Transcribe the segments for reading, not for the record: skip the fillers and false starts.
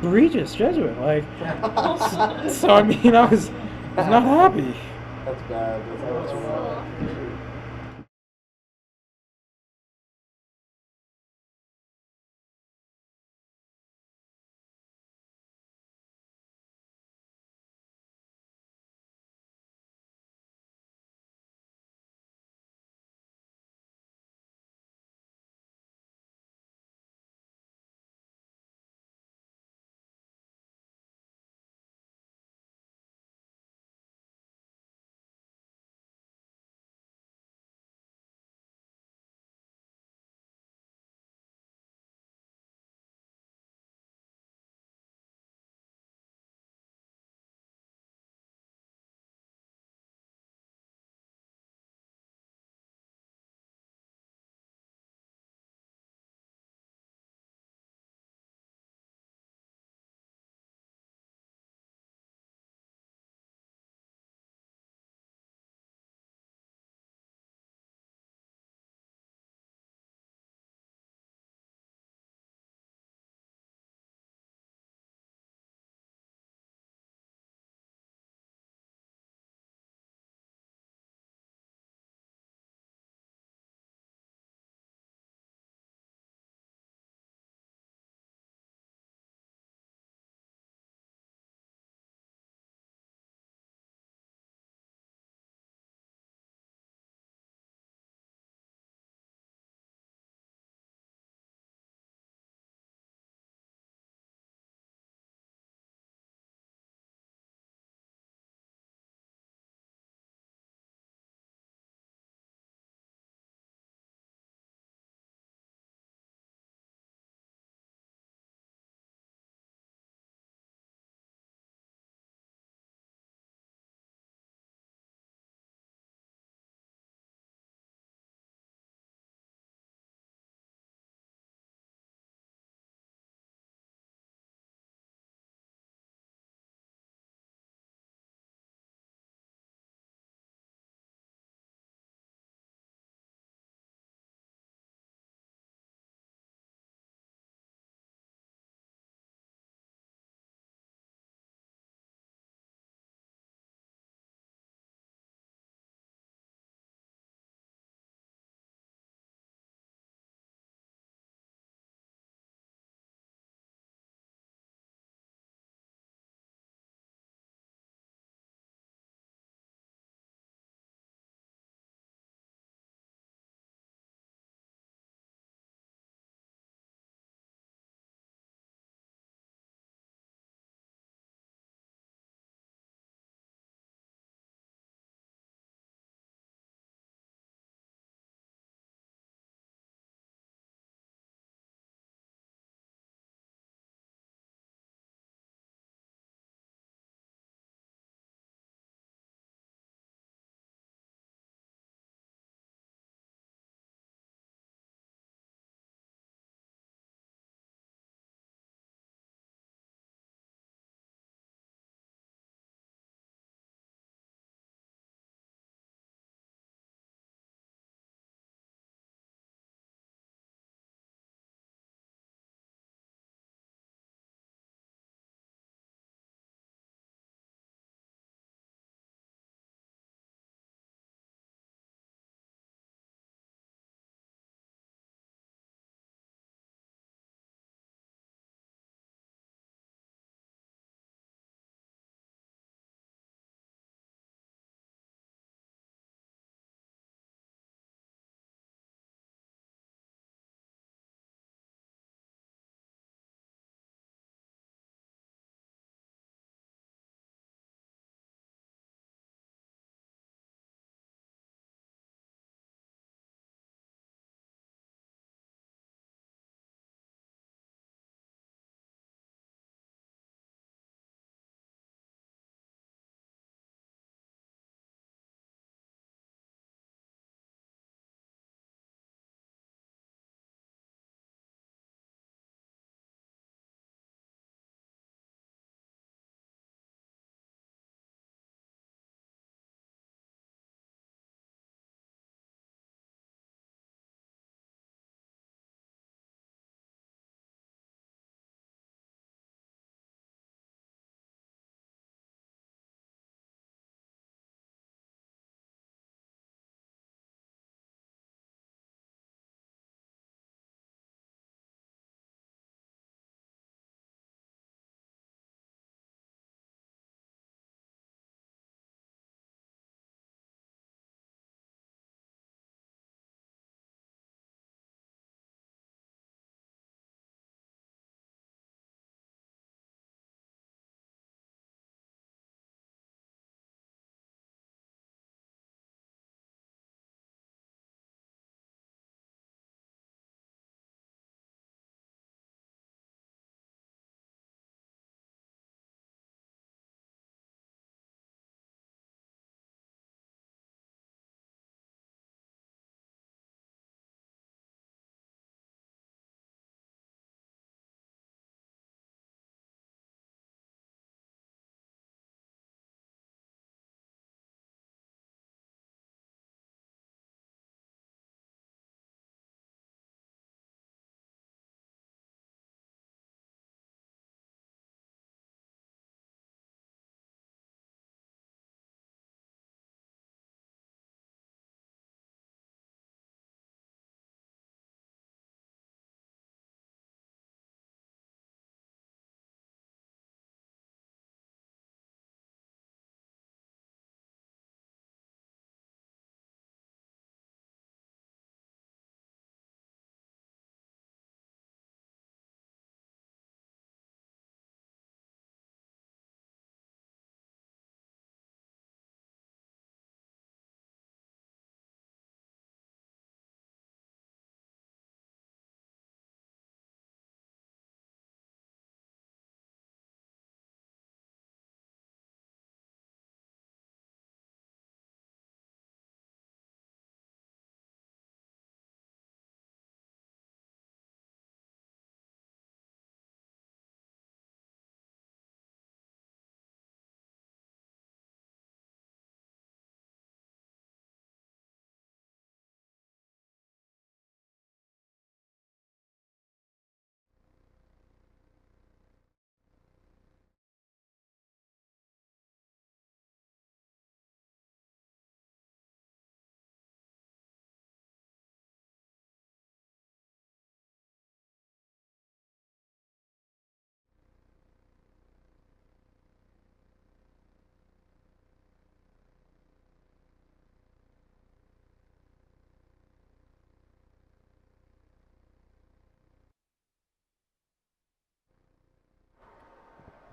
Regis Jesuit. Like, Oh, so I mean, I was not happy. that's bad. That's unfortunate.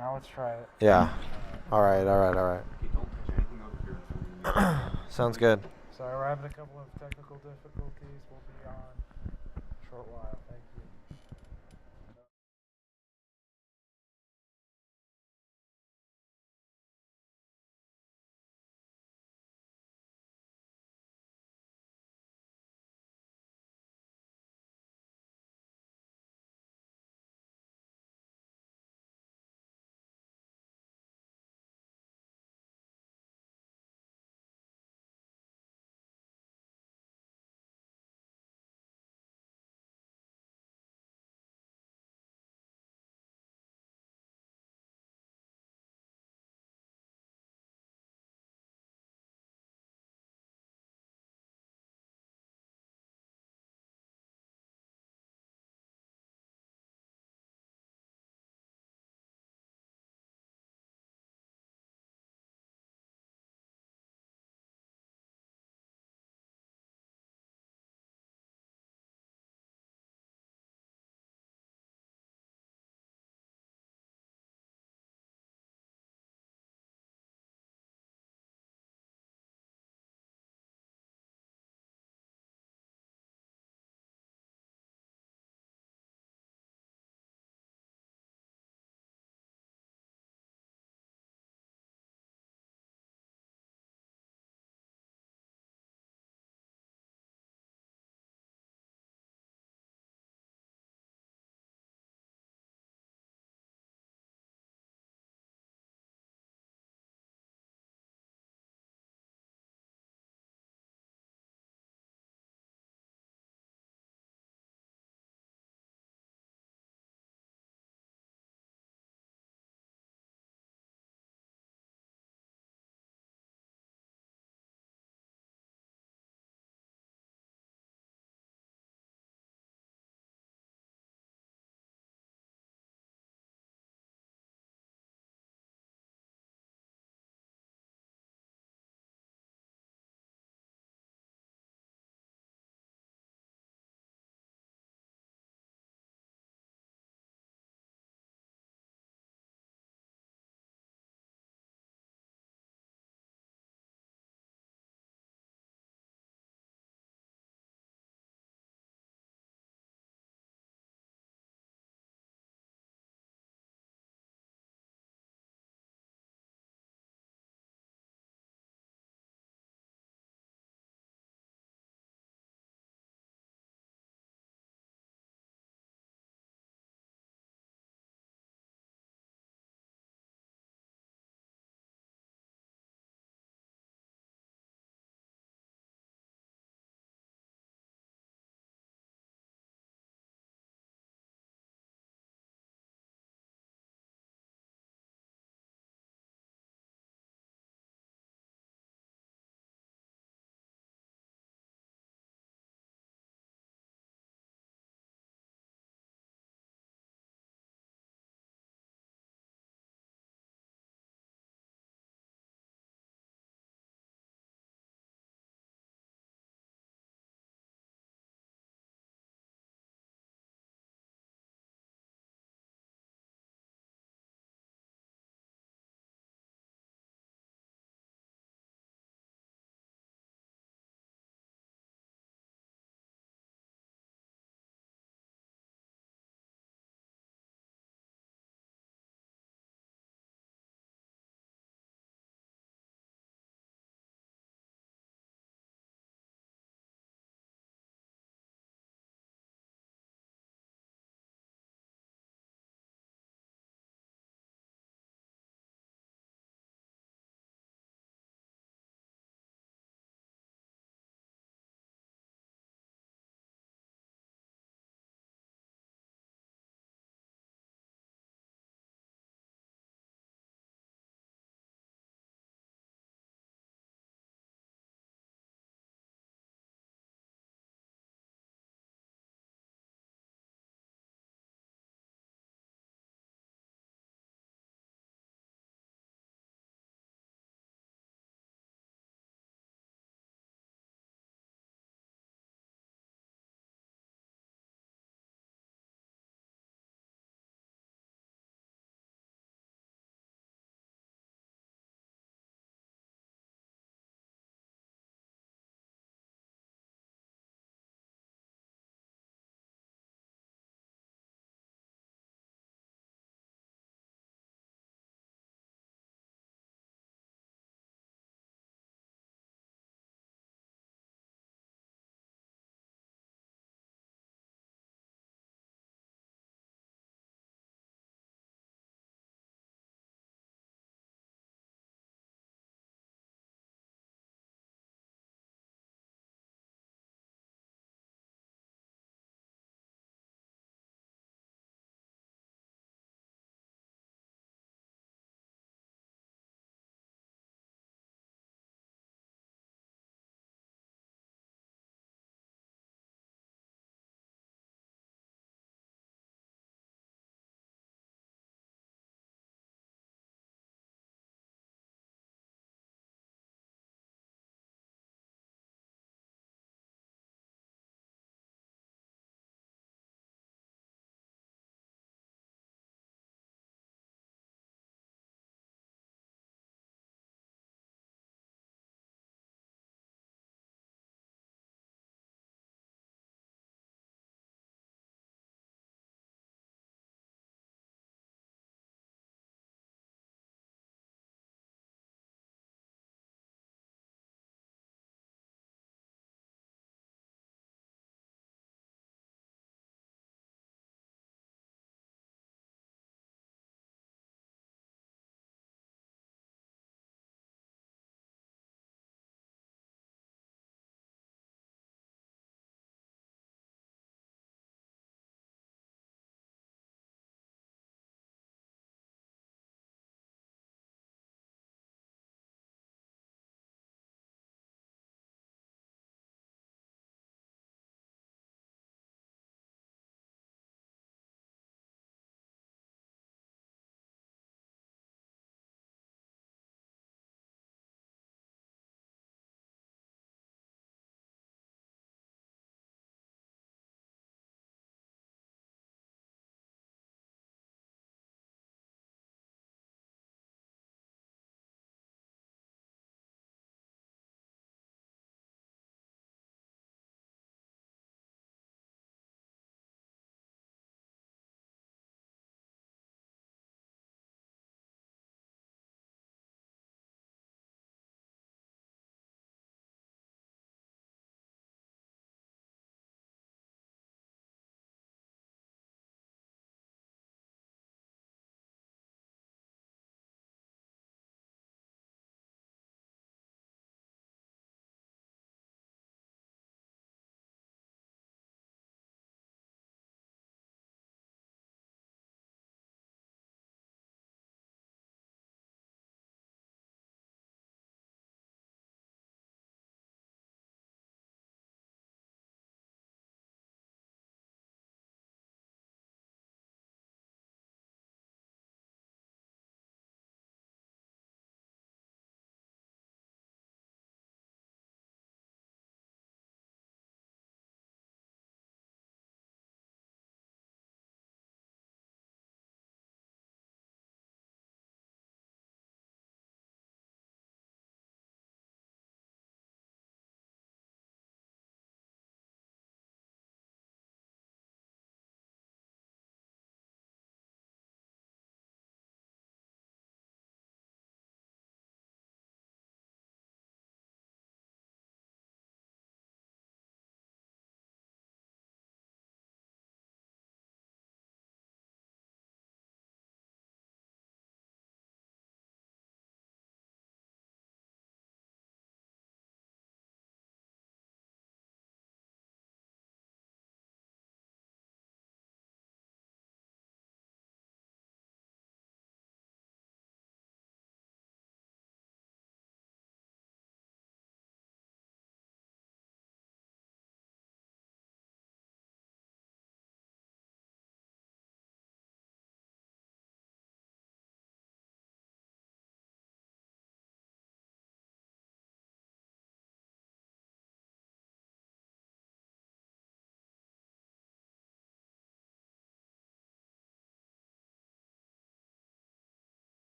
Now let's try it. Yeah. All right. Okay, don't touch anything over here in front of me. Sounds good. Sorry, we're having a couple of technical difficulties. We'll be on a short while. Thank you.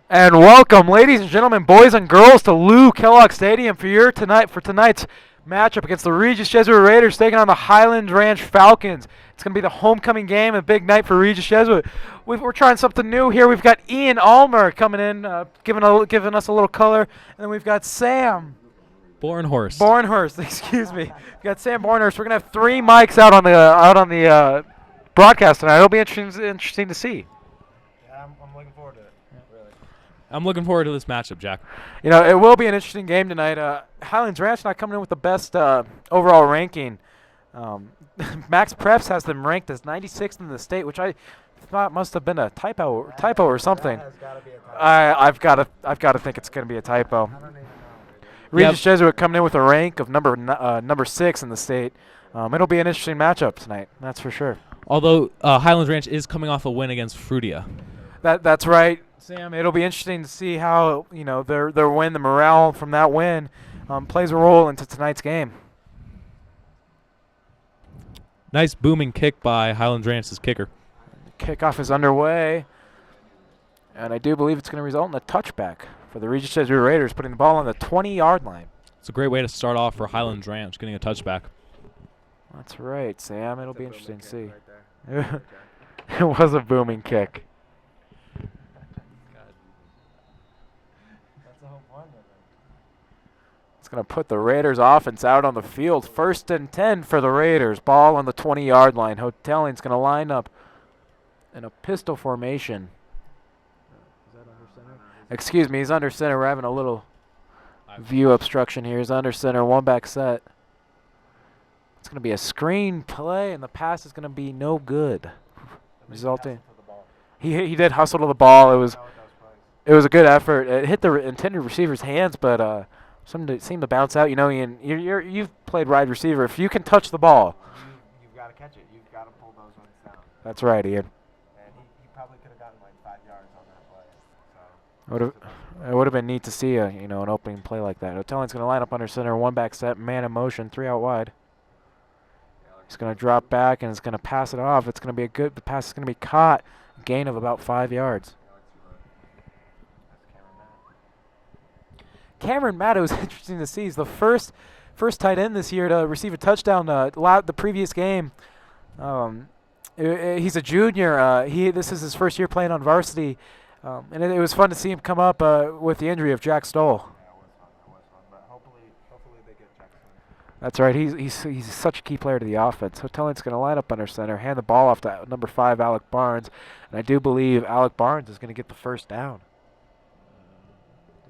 And welcome, ladies and gentlemen, boys and girls, to Kellogg Stadium for tonight's matchup against the Regis Jesuit Raiders taking on the Highlands Ranch Falcons. It's going to be the homecoming game, a big night for Regis Jesuit. We're trying something new here. We've got Ian Almer coming in, giving us a little color, and then we've got Sam Bornhorst. Excuse me. We've got Sam Bornhorst. We're going to have 3 mics out on the broadcast tonight. It'll be interesting to see. Yeah, I'm looking forward to it. Really. I'm looking forward to this matchup, Jack. You know, it will be an interesting game tonight. Highlands Ranch not coming in with the best overall ranking. Max Preps has them ranked as 96th in the state, which I thought must have been a typo or something. That has got to be a typo. I've got to think it's going to be a typo. I don't even know. Regis Jesuit coming in with a rank of number 6 in the state. It'll be an interesting matchup tonight, that's for sure. Although Highlands Ranch is coming off a win against Frutia. That's right, Sam. It'll be interesting to see how their win, the morale from that win, plays a role into tonight's game. Nice booming kick by Highlands Ranch's kicker. Kickoff is underway, and I do believe it's going to result in a touchback for the Regis Jesuit Raiders, putting the ball on the 20-yard line. It's a great way to start off for Highlands Ranch, getting a touchback. That's right, Sam. It'll be interesting to see. Right It was a booming kick. That's the whole point of it. It's going to put the Raiders offense out on the field. 1st and 10 for the Raiders. Ball on the 20-yard line. Hotelling's going to line up in a pistol formation. Is that under center? Excuse me, he's under center. We're having a little view obstruction here. He's under center, 1-back set. It's going to be a screen play, and the pass is going to be no good. Resulting. He did hustle to the ball. It was a good effort. It hit the intended receiver's hands, but something seemed to bounce out. You know, Ian, you've played wide receiver. If you can touch the ball, You've got to catch it. You've got to pull those ones down. that's right, Ian. And he probably could have gotten like 5 yards on that play. So It would have been neat to see an opening play like that. Otelling's going to line up under center, 1-back set, man in motion, 3 out wide. He's going to drop back and is going to pass it off. It's going to be the pass is going to be caught. Gain of about 5 yards. Cameron Matt, it was interesting to see. He's the first tight end this year to receive a touchdown. The previous game, he's a junior. This is his first year playing on varsity, and it was fun to see him come up with the injury of Jack Stoll. it was fun. But hopefully they get Jackson. That's right. He's such a key player to the offense. Hotelling's going to line up under center, hand the ball off to number 5, Alec Barnes, and I do believe Alec Barnes is going to get the first down.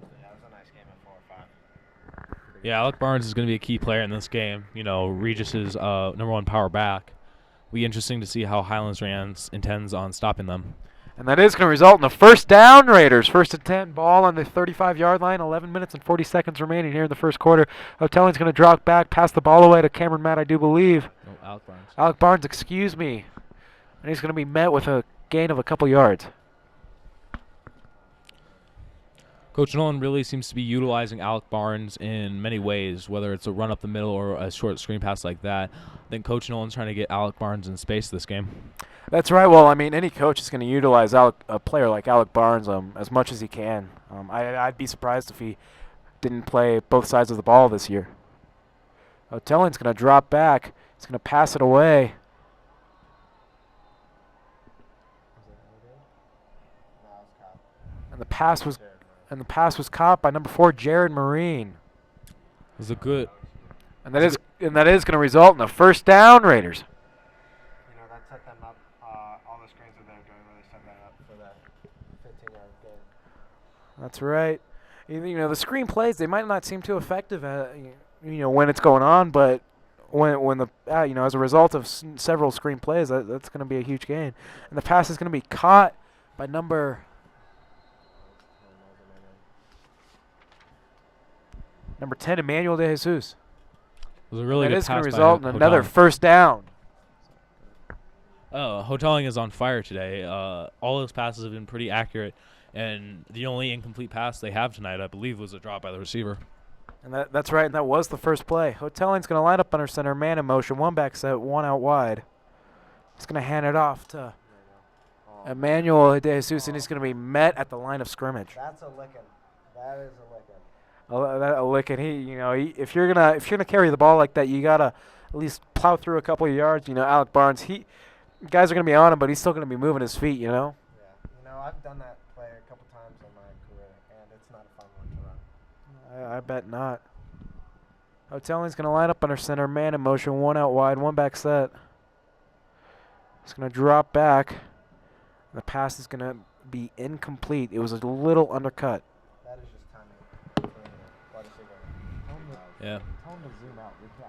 Yeah, it was a nice game at 4-5. Yeah, Alec Barnes is going to be a key player in this game. You know, Regis's number 1 power back. Will be interesting to see how Highlands Ranch intends on stopping them. And that is going to result in a first down, Raiders. 1st and 10, ball on the 35-yard line. 11 minutes and 40 seconds remaining here in the first quarter. Hotelling's going to drop back, pass the ball away to Cameron Matt, I do believe. No, Alec Barnes. Alec Barnes, excuse me. And he's going to be met with a gain of a couple yards. Coach Nolan really seems to be utilizing Alec Barnes in many ways, whether it's a run up the middle or a short screen pass like that. I think Coach Nolan's trying to get Alec Barnes in space this game. That's right. Well, I mean, any coach is going to utilize a player like Alec Barnes as much as he can. I'd be surprised if he didn't play both sides of the ball this year. Otelling's going to drop back. He's going to pass it away. And the pass was caught by number 4, Jared Marine. It was a good. And that is going to result in a first down, Raiders. You know, that set them up. All the screens that they were doing really set them up for that 15-yard gain. That's right. You know, the screen plays, they might not seem too effective when it's going on, but when the as a result of several screen plays, that's going to be a huge gain. And the pass is going to be caught by number 10, Emmanuel De Jesus. It was a really That good is going pass to by result in another Hotelling. first down. Hotelling is on fire today. All those passes have been pretty accurate, and the only incomplete pass they have tonight, I believe, was a drop by the receiver. And that's right, and that was the first play. Hotelling's going to line up under center, man in motion, 1-back set, 1 out wide. He's going to hand it off to Emmanuel De Jesus, and he's going to be met at the line of scrimmage. That's a licking. That is a licking. A lick, and if you're gonna carry the ball like that, you gotta at least plow through a couple of yards. Alec Barnes, guys are gonna be on him, but he's still gonna be moving his feet. Yeah. I've done that play a couple times in my career, and it's not a fun one to run. I bet not. Hotelling's gonna line up under center, man in motion, one out wide, one back set. He's gonna drop back. The pass is gonna be incomplete. It was a little undercut. That is just timing. Yeah.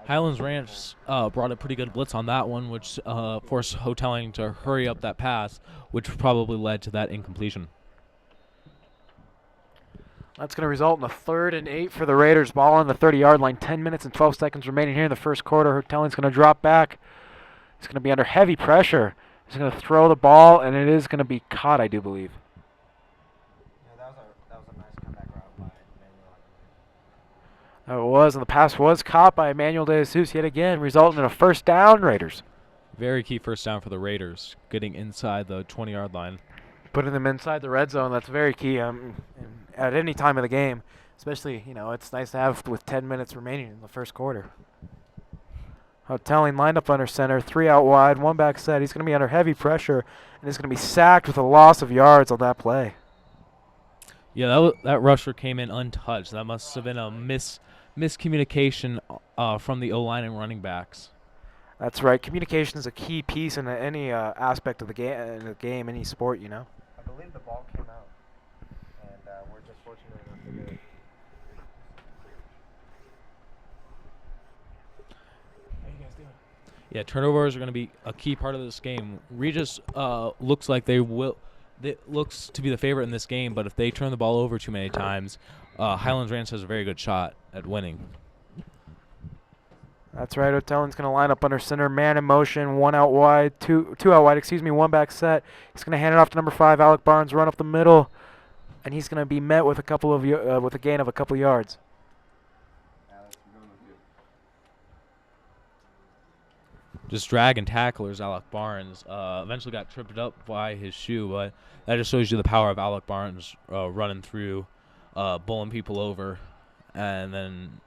Highlands Ranch brought a pretty good blitz on that one, which forced Hotelling to hurry up that pass, which probably led to that incompletion. That's going to result in a 3rd and 8 for the Raiders. Ball on the 30-yard line. 10 minutes and 12 seconds remaining here in the first quarter. Hotelling's going to drop back. He's going to be under heavy pressure. He's going to throw the ball, and it is going to be caught, I do believe. Yeah, that was a nice comeback route by Emmanuel. It was, and the pass was caught by Emmanuel De Jesus yet again, resulting in a first down, Raiders. Very key first down for the Raiders, getting inside the 20-yard line. Putting them inside the red zone, that's very key at any time of the game. Especially, it's nice to have with 10 minutes remaining in the first quarter. Hotelling lined up under center, 3 out wide, 1 back set. He's going to be under heavy pressure, and he's going to be sacked with a loss of yards on that play. Yeah, that rusher came in untouched. That must have been a miscommunication from the O-line and running backs. That's right. Communication is a key piece in any aspect of the game, any sport, I believe the ball came out, and we're just fortunate enough to get it. How you guys doing? Yeah, turnovers are going to be a key part of this game. Regis looks like it looks to be the favorite in this game, but if they turn the ball over too many times, Highlands Ranch has a very good shot at winning. That's right. Hotelling's going to line up under center, man in motion, 1 out wide, two out wide, 1 back set. He's going to hand it off to number 5, Alec Barnes, run up the middle, and he's going to be met with with a gain of a couple yards. Alex, we're going with you. Just drag and tacklers, Alec Barnes. Eventually got tripped up by his shoe, but that just shows you the power of Alec Barnes running through, bowling people over, and then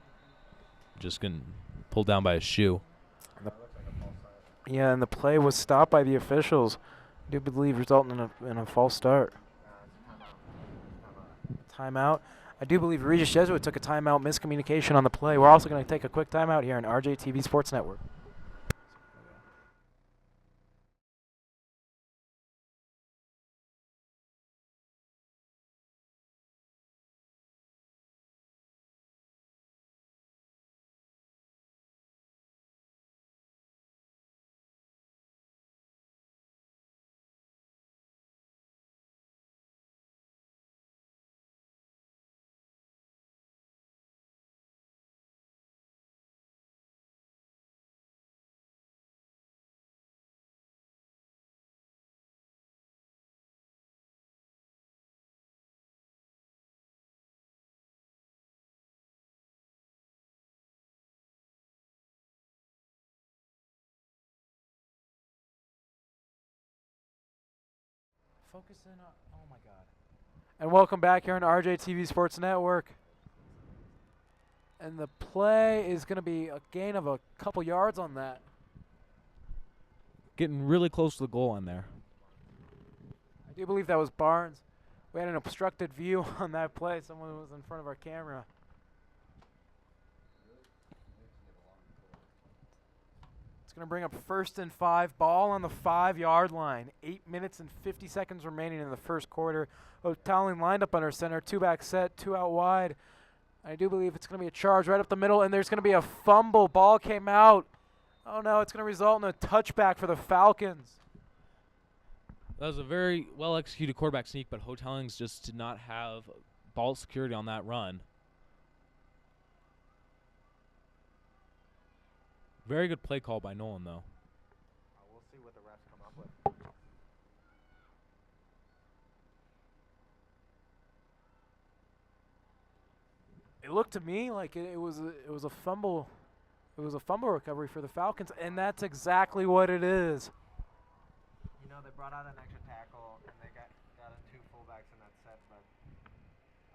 just getting pulled down by his shoe. Yeah, and the play was stopped by the officials. I do believe resulting in a false start. Timeout. I do believe Regis Jesuit took a timeout, miscommunication on the play. We're also going to take a quick timeout here on RJTV Sports Network. Focus in on, oh my God. And welcome back here on RJTV Sports Network. And the play is going to be a gain of a couple yards on that. Getting really close to the goal line there. I do believe that was Barnes. We had an obstructed view on that play. Someone was in front of our camera. It's going to bring up 1st and 5. Ball on the 5-yard line. 8 minutes and 50 seconds remaining in the first quarter. Hotelling lined up under center. 2 back set, 2 out wide. I do believe it's going to be a charge right up the middle, and there's going to be a fumble. Ball came out. Oh, no, it's going to result in a touchback for the Falcons. That was a very well-executed quarterback sneak, but Hotellings just did not have ball security on that run. Very good play call by Nolan, though. We'll see what the refs come up with. It looked to me like it was a fumble. It was a fumble recovery for the Falcons, and that's exactly what it is. know, they brought out an extra tackle and they got in 2 fullbacks in that set, but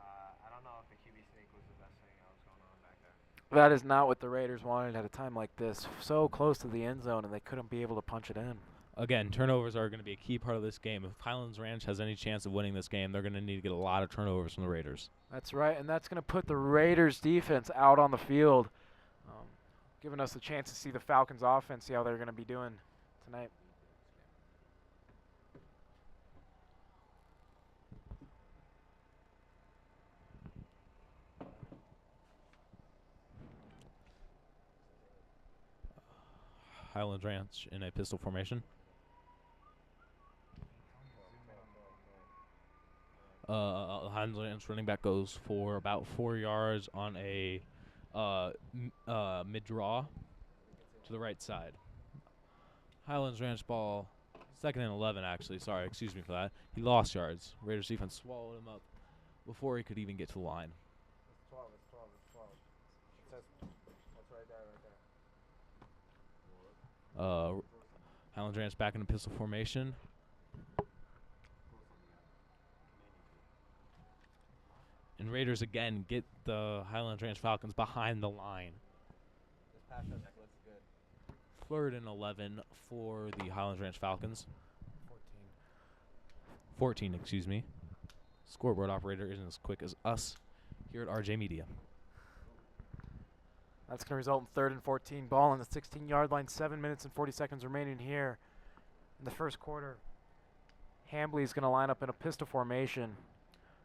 I don't know if the QB sneak was the best thing that was going on back there. That is not what the Raiders wanted at a time like this. So close to the end zone, and they couldn't be able to punch it in. Again, turnovers are going to be a key part of this game. If Highlands Ranch has any chance of winning this game, they're going to need to get a lot of turnovers from the Raiders. That's right, and that's going to put the Raiders' defense out on the field, giving us a chance to see the Falcons' offense, see how they're going to be doing tonight. Highlands Ranch in a pistol formation. Highlands Ranch running back goes for about 4 yards on a mid-draw to the right side. Highlands Ranch ball, 2nd and 11 actually. Sorry, excuse me for that. He lost yards. Raiders defense swallowed him up before he could even get to the line. It's 12. It says that's right there, Highlands Ranch back in the pistol formation. And Raiders again get the Highlands Ranch Falcons behind the line. This pass rush looks good. 3rd and 11 for the Highlands Ranch Falcons. 14. 14, excuse me. Scoreboard operator isn't as quick as us here at RJ Media. That's going to result in 3rd and 14. Ball on the 16-yard line. 7 minutes and 40 seconds remaining here in the first quarter. Hambley's going to line up in a pistol formation.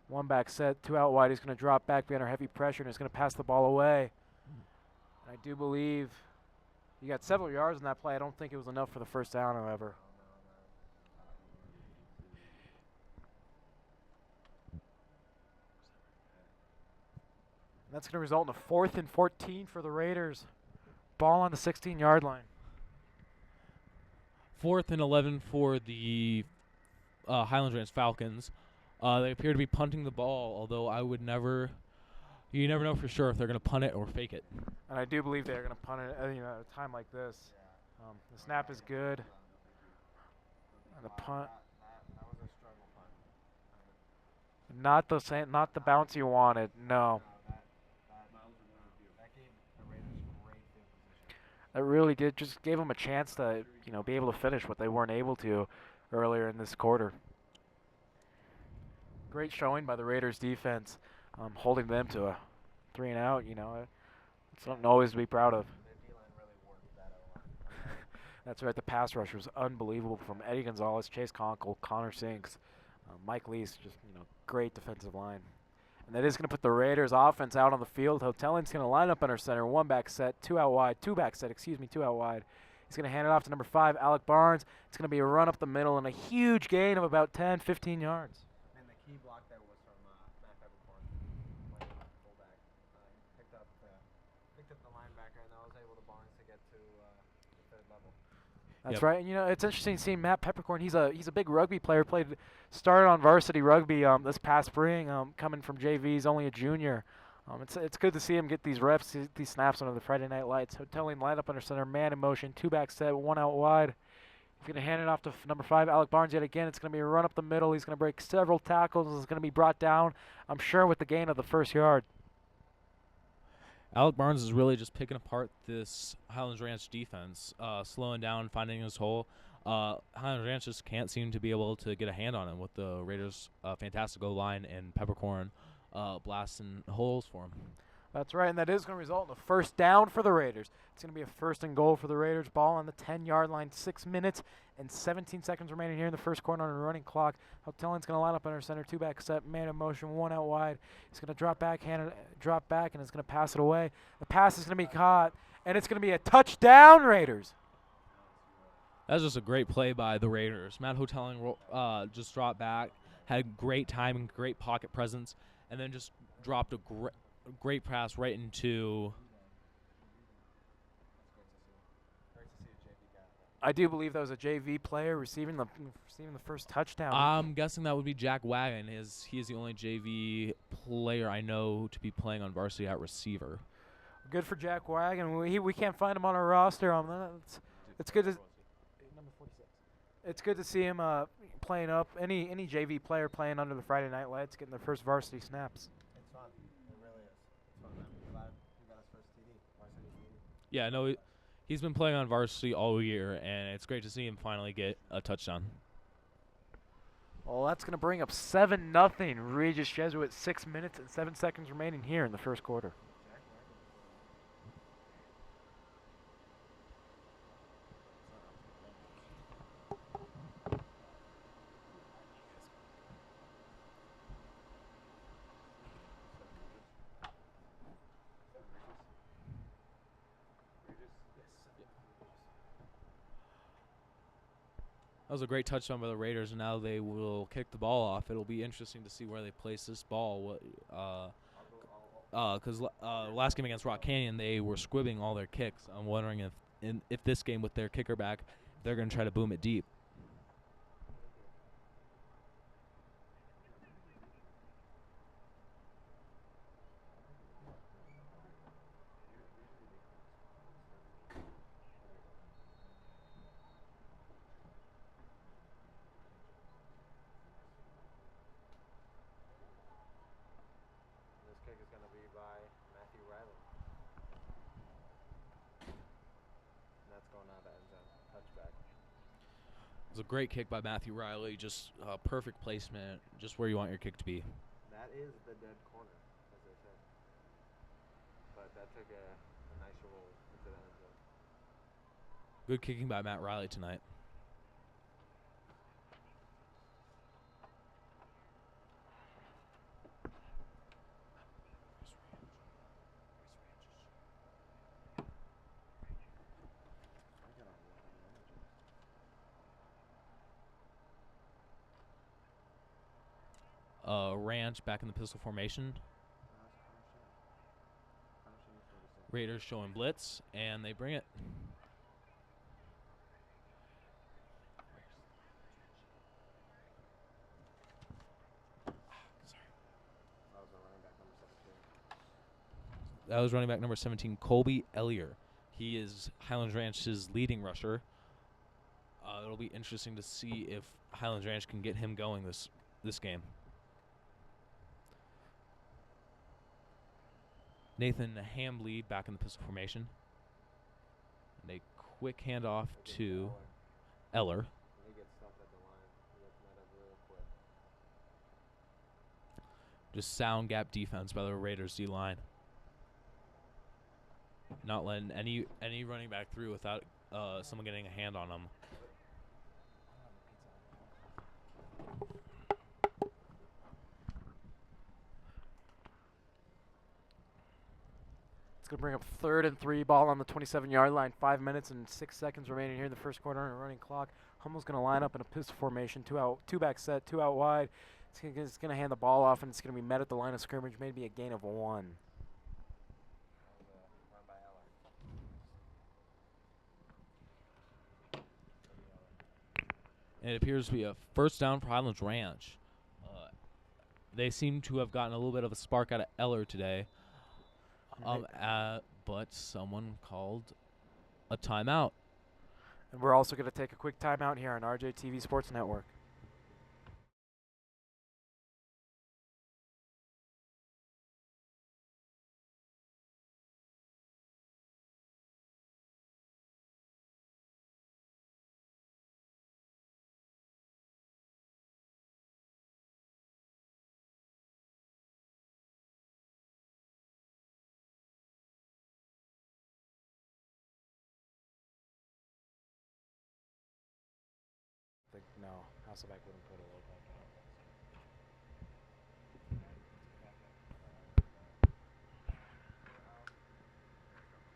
1 back set, 2 out wide. He's going to drop back, be under heavy pressure, and he's going to pass the ball away. I do believe he got several yards in that play. I don't think it was enough for the first down, however. That's going to result in a 4th and 14 for the Raiders. Ball on the 16-yard line. 4th and 11 for the Highlands Ranch Falcons. They appear to be punting the ball, although you never know for sure if they're going to punt it or fake it. And I do believe they're going to punt it at a time like this. The snap is good. And the punt, That was a struggle punt. not the bounce you wanted. No. That gave the Raiders great field position. That really did just gave them a chance to, be able to finish what they weren't able to earlier in this quarter. Great showing by the Raiders defense, holding them to a 3 and out. It's something always to be proud of. Their D-line really worked that O-line. That's right. The pass rush was unbelievable from Eddie Gonzalez, Chase Conkle, Connor Sinks, Mike Lease. Just great defensive line. And that is going to put the Raiders offense out on the field. Hotelling's going to line up under center. 1 back set, 2 out wide. 2 back set, 2 out wide. He's going to hand it off to number 5, Alec Barnes. It's going to be a run up the middle and a huge gain of about 10, 15 yards. And the key block there was from Matt Peppercorn, playing fullback. He picked up the linebacker, and that was able to Barnes to get to the 3rd level. That's Yep. right. And it's interesting seeing Matt Peppercorn. He's a big rugby player. Started on varsity rugby this past spring. Coming from JV, he's only a junior. It's good to see him get these reps, these snaps under the Friday Night Lights. Hotelling line up under center, man in motion, 2 back set, 1 out wide. He's going to hand it off to number 5, Alec Barnes yet again. It's going to be a run up the middle. He's going to break several tackles. He's going to be brought down, I'm sure, with the gain of the 1st yard. Alec Barnes is really just picking apart this Highlands Ranch defense, slowing down, finding his hole. Highlands Ranch just can't seem to be able to get a hand on him with the Raiders' fantastic O-line and Peppercorn blasting holes for him. That's right, and that is going to result in a 1st down for the Raiders. It's going to be a 1st and goal for the Raiders. Ball on the 10-yard line, 6 minutes and 17 seconds remaining here in the first quarter on a running clock. Hotelling's going to line up under center, 2 back set, man in motion, 1 out wide. He's going to drop back, and it's going to pass it away. The pass is going to be caught, and it's going to be a touchdown, Raiders. That's just a great play by the Raiders. Matt Hotelling just dropped back, had great timing, great pocket presence, and then just dropped a great pass right into. I do believe that was a JV player receiving the first touchdown. I'm guessing that would be Jack Wagon. He is the only JV player I know to be playing on varsity at receiver. Good for Jack Wagon. We can't find him on our roster. It's good to number 46. It's good to see him playing up. Any JV player playing under the Friday night lights, getting their first varsity snaps. It's fun. It really is. It's fun. I'm glad he got his first TD, varsity TD. Yeah, no, he's been playing on varsity all year, and it's great to see him finally get a touchdown. Well, that's going to bring up 7-0. Regis Jesuit, 6 minutes and 7 seconds remaining here in the first quarter. That was a great touchdown by the Raiders, and now they will kick the ball off. It'll be interesting to see where they place this ball. Because last game against Rock Canyon, they were squibbing all their kicks. I'm wondering if this game with their kicker back, they're going to try to boom it deep. This kick is going to be by Matthew Riley. And that's going out of the end zone. Touchback. It was a great kick by Matthew Riley, just perfect placement, just where you want your kick to be. That is the dead corner, as they say. But that took a nice roll into the end zone. Good kicking by Matt Riley tonight. Ranch back in the pistol formation. Raiders showing blitz, and they bring it. That was running back number 17, Colby Ellier. He is Highlands Ranch's leading rusher. It'll be interesting to see if Highlands Ranch can get him going this game. Nathan Hambley back in the pistol formation. And a quick handoff to Eller. He gets stopped at the line. He gets met up real quick. Just sound gap defense by the Raiders D-line. Not letting any running back through without someone getting a hand on them. It's going to bring up 3rd and 3, ball on the 27-yard line. 5 minutes and 6 seconds remaining here in the first quarter on a running clock. Hummel's going to line up in a pistol formation, two back set, 2 out wide. It's going to hand the ball off, and it's going to be met at the line of scrimmage, maybe a gain of 1. Run by Eller. And it appears to be a first down for Highlands Ranch. They seem to have gotten a little bit of a spark out of Eller today. But someone called a timeout. And we're also going to take a quick timeout here on RJTV Sports Network. No, Hasselbeck wouldn't put a low back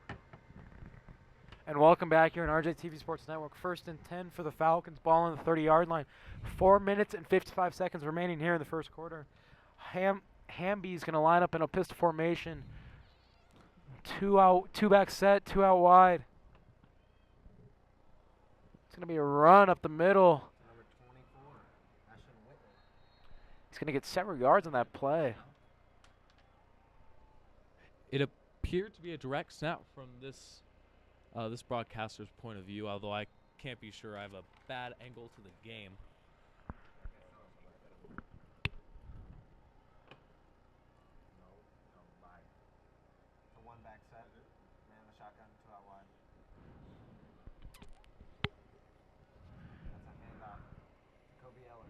out. And welcome back here on RJTV Sports Network. 1st and 10 for the Falcons. Ball on the 30-yard line. 4 minutes and 55 seconds remaining here in the first quarter. Hamby's going to line up in a pistol formation. 2 back set, 2 out wide. It's going to be a run up the middle. Number 24, Ashton Whitley. He's going to get several yards on that play. It appeared to be a direct snap from this broadcaster's point of view, although I can't be sure. I have a bad angle to the game. It's a one back set. Man in the shotgun, 2 out wide. That's a handoff to Kobe Eller.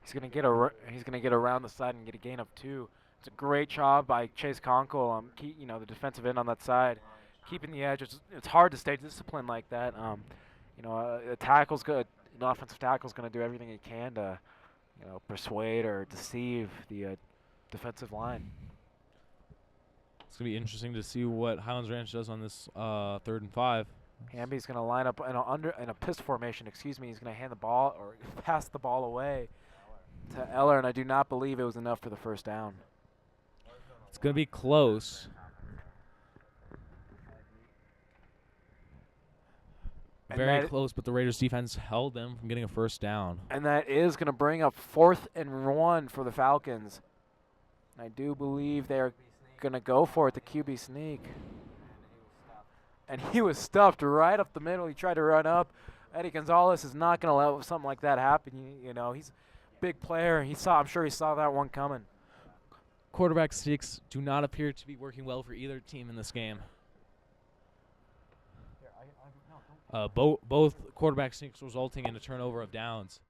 He's gonna get around the side and get a gain of 2. It's a great job by Chase Conkle. The defensive end on that side, keeping the edge. It's hard to stay disciplined like that. A tackle's good. An offensive tackle's gonna do everything he can to, persuade or deceive the defensive line. It's going to be interesting to see what Highlands Ranch does on this 3rd and 5. Hamby's going to line up in a pistol formation. He's going to hand the ball or pass the ball away to Eller, and I do not believe it was enough for the first down. It's going to be close. Very close, but the Raiders defense held them from getting a first down. And that is going to bring up 4th and 1 for the Falcons. I do believe they're going to go for it, the QB sneak. And he was stuffed right up the middle. He tried to run up. Eddie Gonzalez is not going to let something like that happen. He's a big player. I'm sure he saw that one coming. Quarterback sneaks do not appear to be working well for either team in this game. Both quarterback sneaks resulting in a turnover of downs.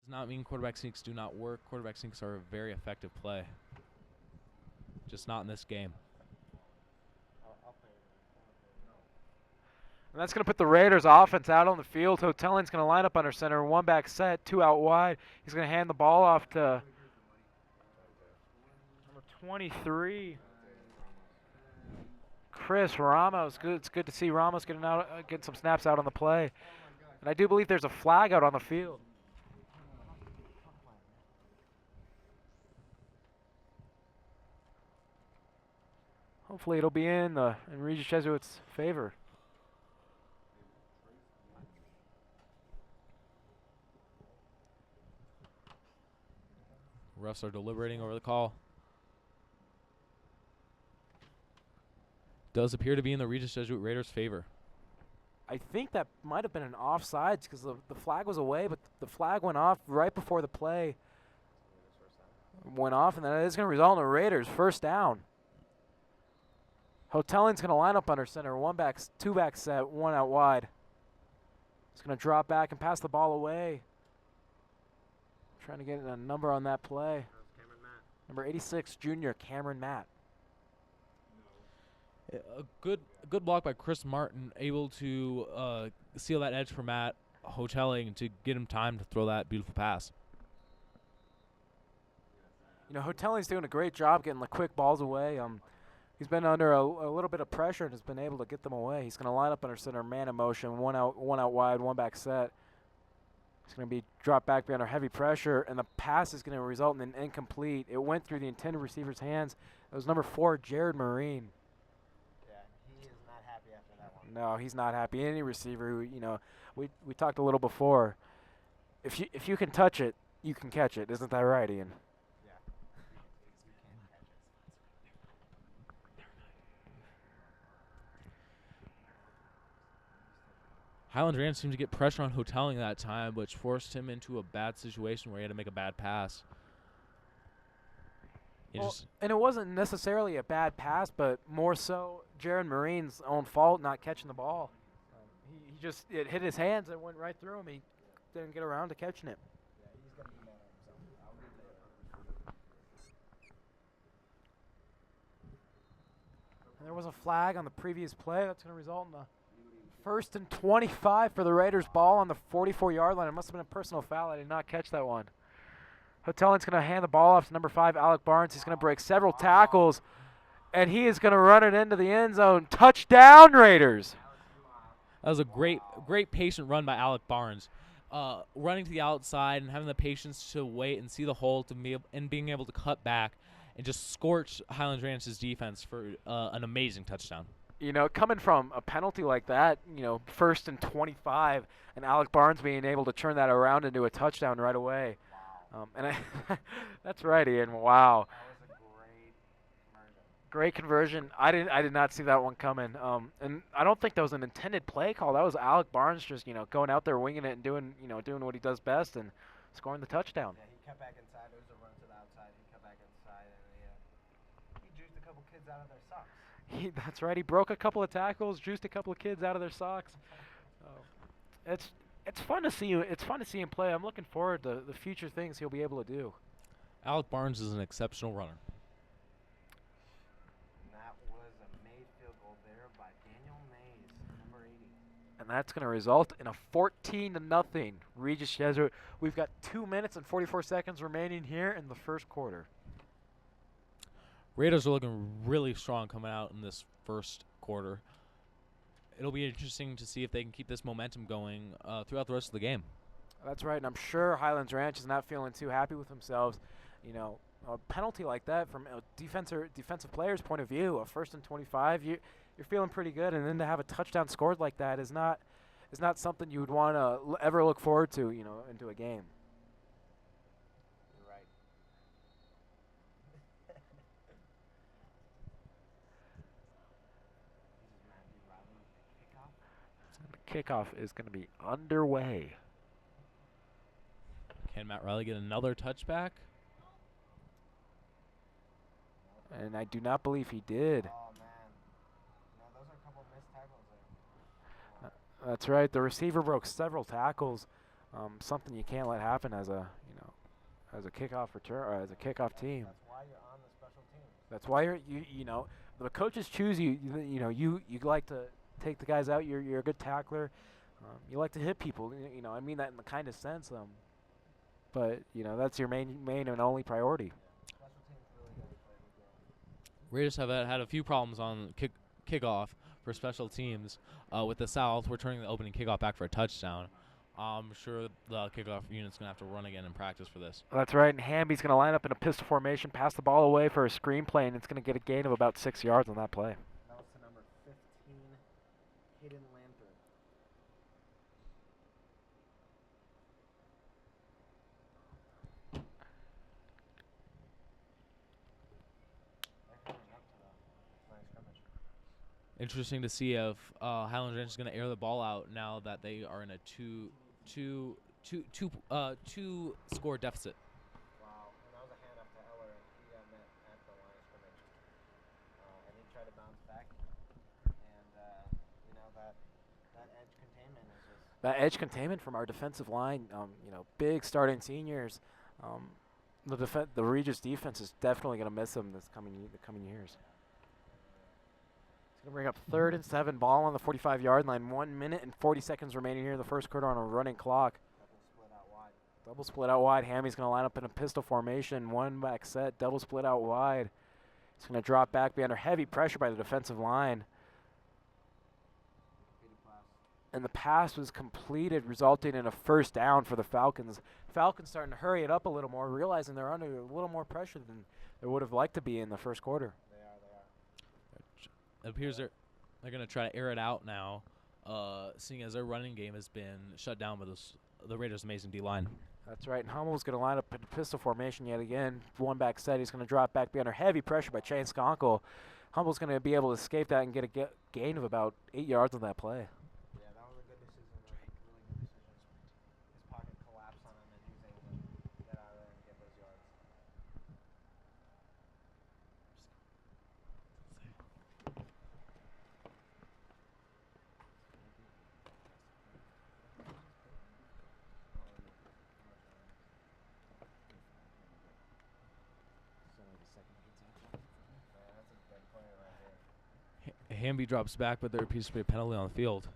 Does not mean quarterback sneaks do not work. Quarterback sneaks are a very effective play. Just not in this game. And that's going to put the Raiders offense out on the field. Hotelling's going to line up under center. 1 back set, 2 out wide. He's going to hand the ball off to number 23, Chris Ramos. It's good to see Ramos getting some snaps out on the play. And I do believe there's a flag out on the field. Hopefully it'll be in Regis Jesuit's favor. Refs are deliberating over the call. Does appear to be in the Regis Jesuit Raiders' favor. I think that might have been an offsides because the flag was away, but the flag went off right before the play went off, and that is going to result in the Raiders' first down. Hotelling's going to line up under center. 2 back set, 1 out wide. He's going to drop back and pass the ball away. Trying to get a number on that play. Number 86, junior Cameron Matt. A good block by Chris Martin, able to seal that edge for Matt Hotelling to get him time to throw that beautiful pass. Hotelling's doing a great job getting the quick balls away. He's been under a little bit of pressure and has been able to get them away. He's going to line up under center, man in motion, 1 out wide, 1 back set. It's going to be dropped back under heavy pressure, and the pass is going to result in an incomplete. It went through the intended receiver's hands. It was number 4, Jared Marine. Yeah, he is not happy after that one. No, he's not happy. Any receiver who, we talked a little before. If you can touch it, you can catch it. Isn't that right, Ian? Highlands Ranch seemed to get pressure on Hotelling that time, which forced him into a bad situation where he had to make a bad pass. And it wasn't necessarily a bad pass, but more so Jaron Marine's own fault not catching the ball. It hit his hands and went right through him. He didn't get around to catching it. Yeah, he's going to be mad at himself. I'll give it. And there was a flag on the previous play. That's going to result in a 1st and 25 for the Raiders. Ball on the 44-yard line. It must have been a personal foul. I did not catch that one. Hotelling's going to hand the ball off to number 5, Alec Barnes. He's going to break several tackles, and he is going to run it into the end zone. Touchdown, Raiders! That was a great patient run by Alec Barnes. Running to the outside and having the patience to wait and see the hole and being able to cut back and just scorch Highlands Ranch's defense for an amazing touchdown. Coming from a penalty like that, 1st and 25, and Alec Barnes being able to turn that around into a touchdown right away. Wow. That's right, Ian. Wow. That was a great merger. Great conversion. I did not see that one coming. And I don't think that was an intended play call. That was Alec Barnes just going out there winging it and doing what he does best and scoring the touchdown. Yeah, he cut back inside. It was a run to the outside. He cut back inside, and he juiced a couple kids out of their socks. That's right. He broke a couple of tackles, juiced a couple of kids out of their socks. It's fun to see. It's fun to see him play. I'm looking forward to the future things he'll be able to do. Alec Barnes is an exceptional runner. And that was a made field goal there by Daniel Mays, number 80. And that's going to result in a 14-0 Regis Jesuit. We've got 2 minutes and 44 seconds remaining here in the first quarter. Raiders are looking really strong coming out in this first quarter. It'll be interesting to see if they can keep this momentum going throughout the rest of the game. That's right, and I'm sure Highlands Ranch is not feeling too happy with themselves. A penalty like that from a defensive player's point of view, a 1st and 25, you're feeling pretty good, and then to have a touchdown scored like that is not something you would want to ever look forward to, into a game. You're right. The kickoff is going to be underway. Can Matt Riley get another touchback? And I do not believe he did. Oh, man. No, those are a couple missed tackles there. That's right. The receiver broke several tackles. Something you can't let happen as a kickoff return or as a kickoff team. That's why you're on the special teams. That's why the coaches choose you. You like to take the guys out. You're a good tackler. You like to hit people. I mean that in the kindest sense. But that's your main and only priority. Special teams really got to play the game. Raiders have had a few problems on kickoff for special teams. With the South, we're turning the opening kickoff back for a touchdown. I'm sure the kickoff unit's going to have to run again in practice for this. That's right, and Hamby's going to line up in a pistol formation, pass the ball away for a screen play, and it's going to get a gain of about 6 yards on that play. That was to number 15, Hayden Lantern. They're coming up to the line of scrimmage. Interesting to see if Highlands Ranch is going to air the ball out now that they are in a two score deficit. Wow, and that was a handoff to Eller, and he met at the line of scrimmage. And he tried to bounce back, and that edge containment is just. That edge containment from our defensive line, big starting seniors. The Regis defense is definitely going to miss them the coming years. It's going to bring up 3rd and 7, ball on the 45-yard line. 1 minute and 40 seconds remaining here in the first quarter on a running clock. Double split out wide. Hammy's going to line up in a pistol formation. 1 back set, double split out wide. He's going to drop back, be under heavy pressure by the defensive line. And the pass was completed, resulting in a 1st down for the Falcons. Falcons starting to hurry it up a little more, realizing they're under a little more pressure than they would have liked to be in the first quarter. It appears they're going to try to air it out now, seeing as their running game has been shut down by the Raiders' amazing D-line. That's right, and Hummel's going to line up in pistol formation yet again. 1 back set, he's going to drop back, be under heavy pressure by Chance Conkle. Hummel's going to be able to escape that and get a gain of about 8 yards on that play. Yeah, that was a good decision, really good decision. His pocket collapsed on him, and he was able to get out of there and get those yards. That's a big play right here. Hamby drops back, but there appears to be a penalty on the field.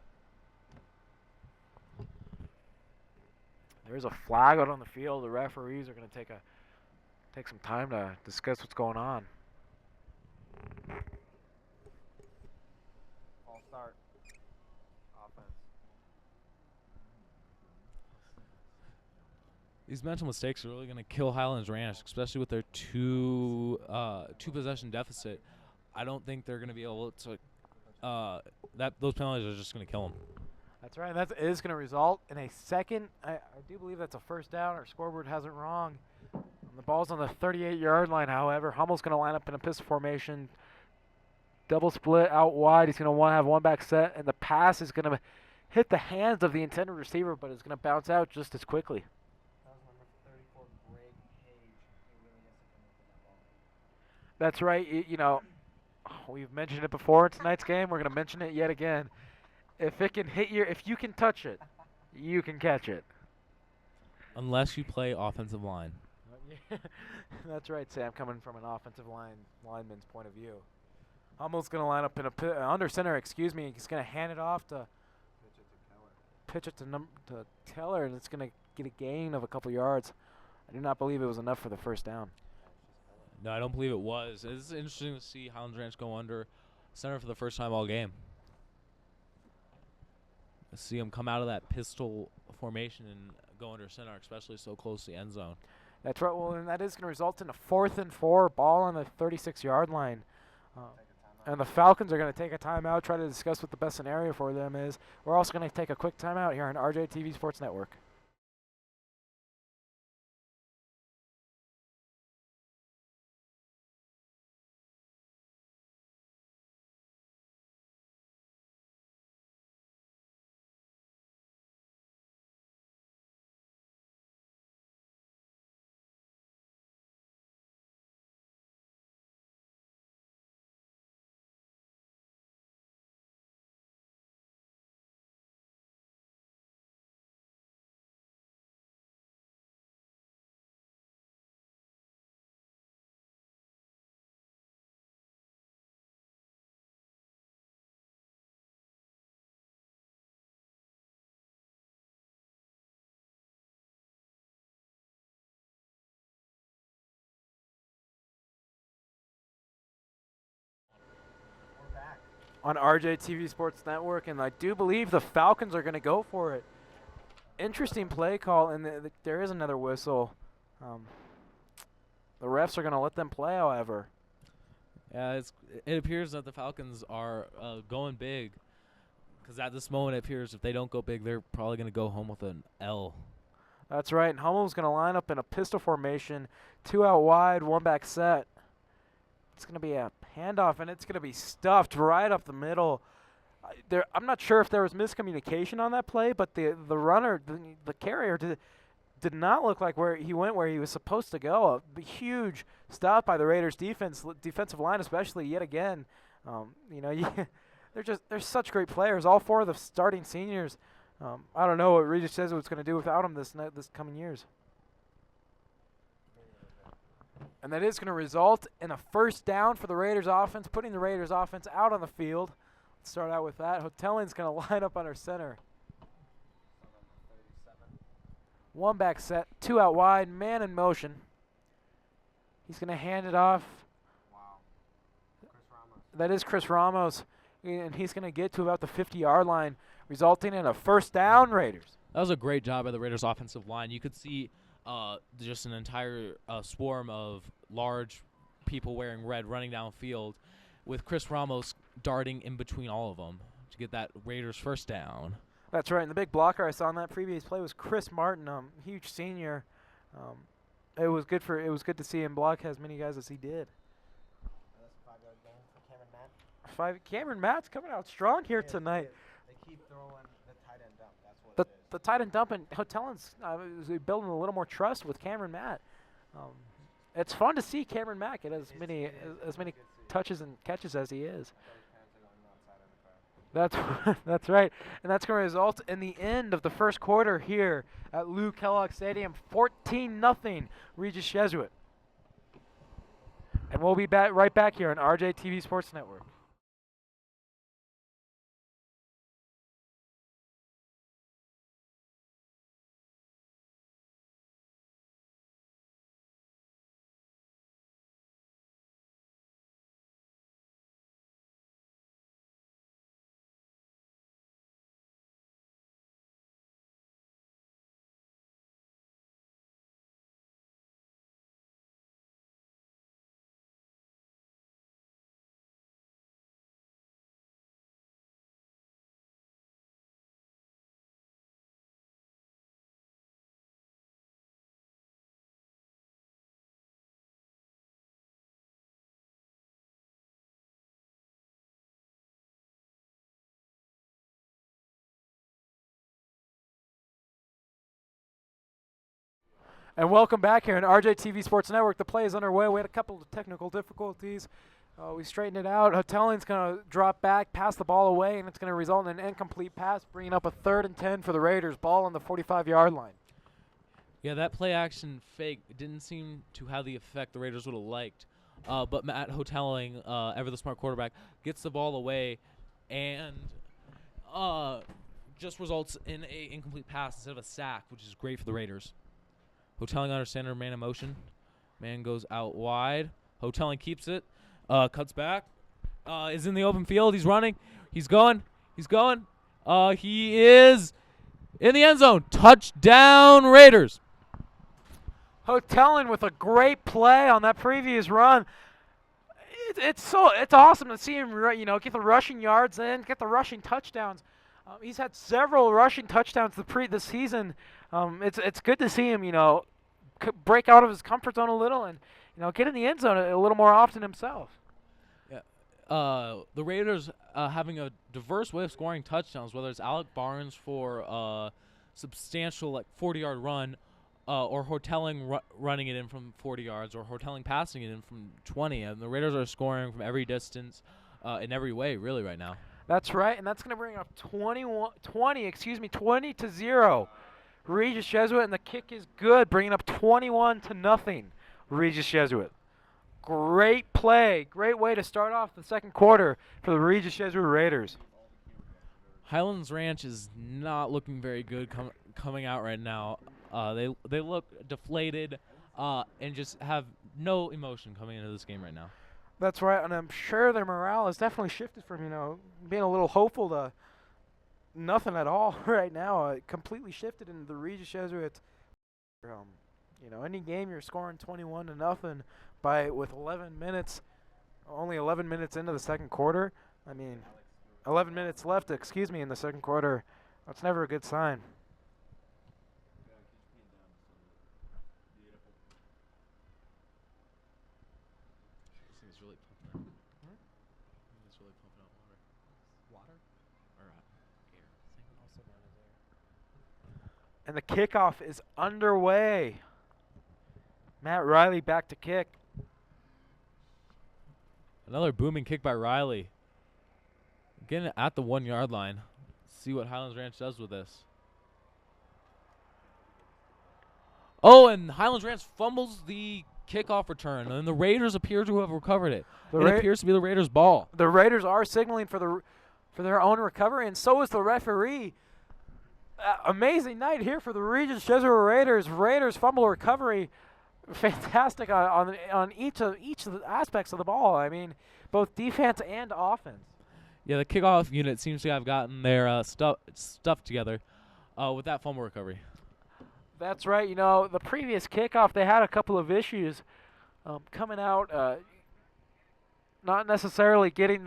There's a flag out on the field. The referees are going to take some time to discuss what's going on. False start. Offense. These mental mistakes are really going to kill Highlands Ranch, especially with their two possession deficit. I don't think they're going to be able to. Those penalties are just going to kill them. That's right. That is going to result in a second. I do believe that's a 1st down. Our scoreboard has it wrong. The ball's on the 38-yard line, however. Hummel's going to line up in a pistol formation, Double split out wide. He's going to want to have one back set, and the pass is going to hit the hands of the intended receiver, but it's going to bounce out just as quickly. That was number 34, Greg Page. He really has to come up with that ball. That's right. You know, we've mentioned it before in tonight's game. We're going to mention it yet again. If it can hit if you can touch it, you can catch it. Unless you play offensive line. That's right, Sam, coming from an offensive lineman's point of view. Hummel's going to line up in a under center, excuse me. He's going to hand it off to pitch it to Keller, and it's going to get a gain of a couple yards. I do not believe it was enough for the first down. No, I don't believe it was. It's interesting to see Highlands Ranch go under center for the first time all game. See him come out of that pistol formation and go under center, especially so close to the end zone. That's right. Well, and that is going to result in a 4th and 4, ball on the 36-yard line. And the Falcons are going to take a timeout, try to discuss what the best scenario for them is. We're also going to take a quick timeout here on RJTV Sports Network. We're back. On RJTV Sports Network, and I do believe the Falcons are going to go for it. Interesting play call, and there is another whistle. The refs are going to let them play, however. Yeah, it appears that the Falcons are going big, because at this moment it appears if they don't go big, they're probably going to go home with an L. That's right, and Hummel's going to line up in a pistol formation, 2 out wide, 1 back set. It's going to be a handoff, and it's going to be stuffed right up the middle. I'm not sure if there was miscommunication on that play, but the runner, the carrier, did not look like where he was supposed to go. A huge stop by the Raiders' defensive line, especially yet again. They're such great players. All 4 of the starting seniors. I don't know what Regis Jesuit's going to do without them this coming years. And that is going to result in a first down for the Raiders offense, putting the Raiders offense out on the field. Let's start out with that. Hotelling's going to line up under center. 1 back set, 2 out wide, man in motion. He's going to hand it off. Wow. Chris Ramos. That is Chris Ramos, and he's going to get to about the 50-yard line, resulting in a first down, Raiders. That was a great job by the Raiders' offensive line. You could see just an entire swarm of large people wearing red running downfield with Chris Ramos darting in between all of them to get that Raiders first down. That's right, and the big blocker I saw in that previous play was Chris Martin, huge senior. It was good to see him block as many guys as he did. That's a 5-yard gain for Cameron Matt. Cameron Matt's coming out strong here tonight. They keep throwing the tight end dump. That's what it is. The tight end dump, and Hotelling's building a little more trust with Cameron Matt. It's fun to see Cameron Matt get as many touches and catches as he is. That's right, and that's going to result in the end of the first quarter here at Kellogg Stadium, 14-0 Regis Jesuit. And we'll be right back here on RJTV Sports Network. And welcome back here on RJTV Sports Network. The play is underway. We had a couple of technical difficulties. We straightened it out. Hotelling's going to drop back, pass the ball away, and it's going to result in an incomplete pass, bringing up a 3rd and 10 for the Raiders. Ball on the 45-yard line. Yeah, that play action fake didn't seem to have the effect the Raiders would have liked. But Matt Hotelling, ever the smart quarterback, gets the ball away and just results in a incomplete pass instead of a sack, which is great for the Raiders. Hotelling under center, man in motion. Man goes out wide. Hotelling keeps it. Cuts back. Is in the open field. He's running. He's going. He's going. He is in the end zone. Touchdown, Raiders. Hotelling with a great play on that previous run. It's awesome to see him get the rushing yards in, get the rushing touchdowns. He's had several rushing touchdowns this season. It's good to see him break out of his comfort zone a little and get in the end zone a little more often himself. Yeah. The Raiders having a diverse way of scoring touchdowns, whether it's Alec Barnes for a substantial 40-yard run, or Hotelling running it in from 40 yards, or Hotelling passing it in from 20. And the Raiders are scoring from every distance, in every way, really, right now. That's right, and that's going to bring up 20-0. Regis Jesuit, and the kick is good, bringing up 21-0. Regis Jesuit. Great play, great way to start off the second quarter for the Regis Jesuit Raiders. Highlands Ranch is not looking very good coming out right now. They look deflated and just have no emotion coming into this game right now. That's right, and I'm sure their morale has definitely shifted from being a little hopeful to nothing at all right now. It completely shifted into the Regis Jesuit. Any game you're scoring 21-0 with 11 minutes, only 11 minutes into the second quarter. 11 minutes left, in the second quarter. That's never a good sign. And the kickoff is underway. Matt Riley back to kick. Another booming kick by Riley. Getting it at the 1-yard line. See what Highlands Ranch does with this. Oh, and Highlands Ranch fumbles the kickoff return, and the Raiders appear to have recovered it. It appears to be the Raiders' ball. The Raiders are signaling for their own recovery, and so is the referee. Amazing night here for the Regis Jesuit Raiders. Raiders fumble recovery, fantastic on each of the aspects of the ball. Both defense and offense. Yeah, the kickoff unit seems to have gotten their stuff together with that fumble recovery. That's right. The previous kickoff, they had a couple of issues coming out, not necessarily getting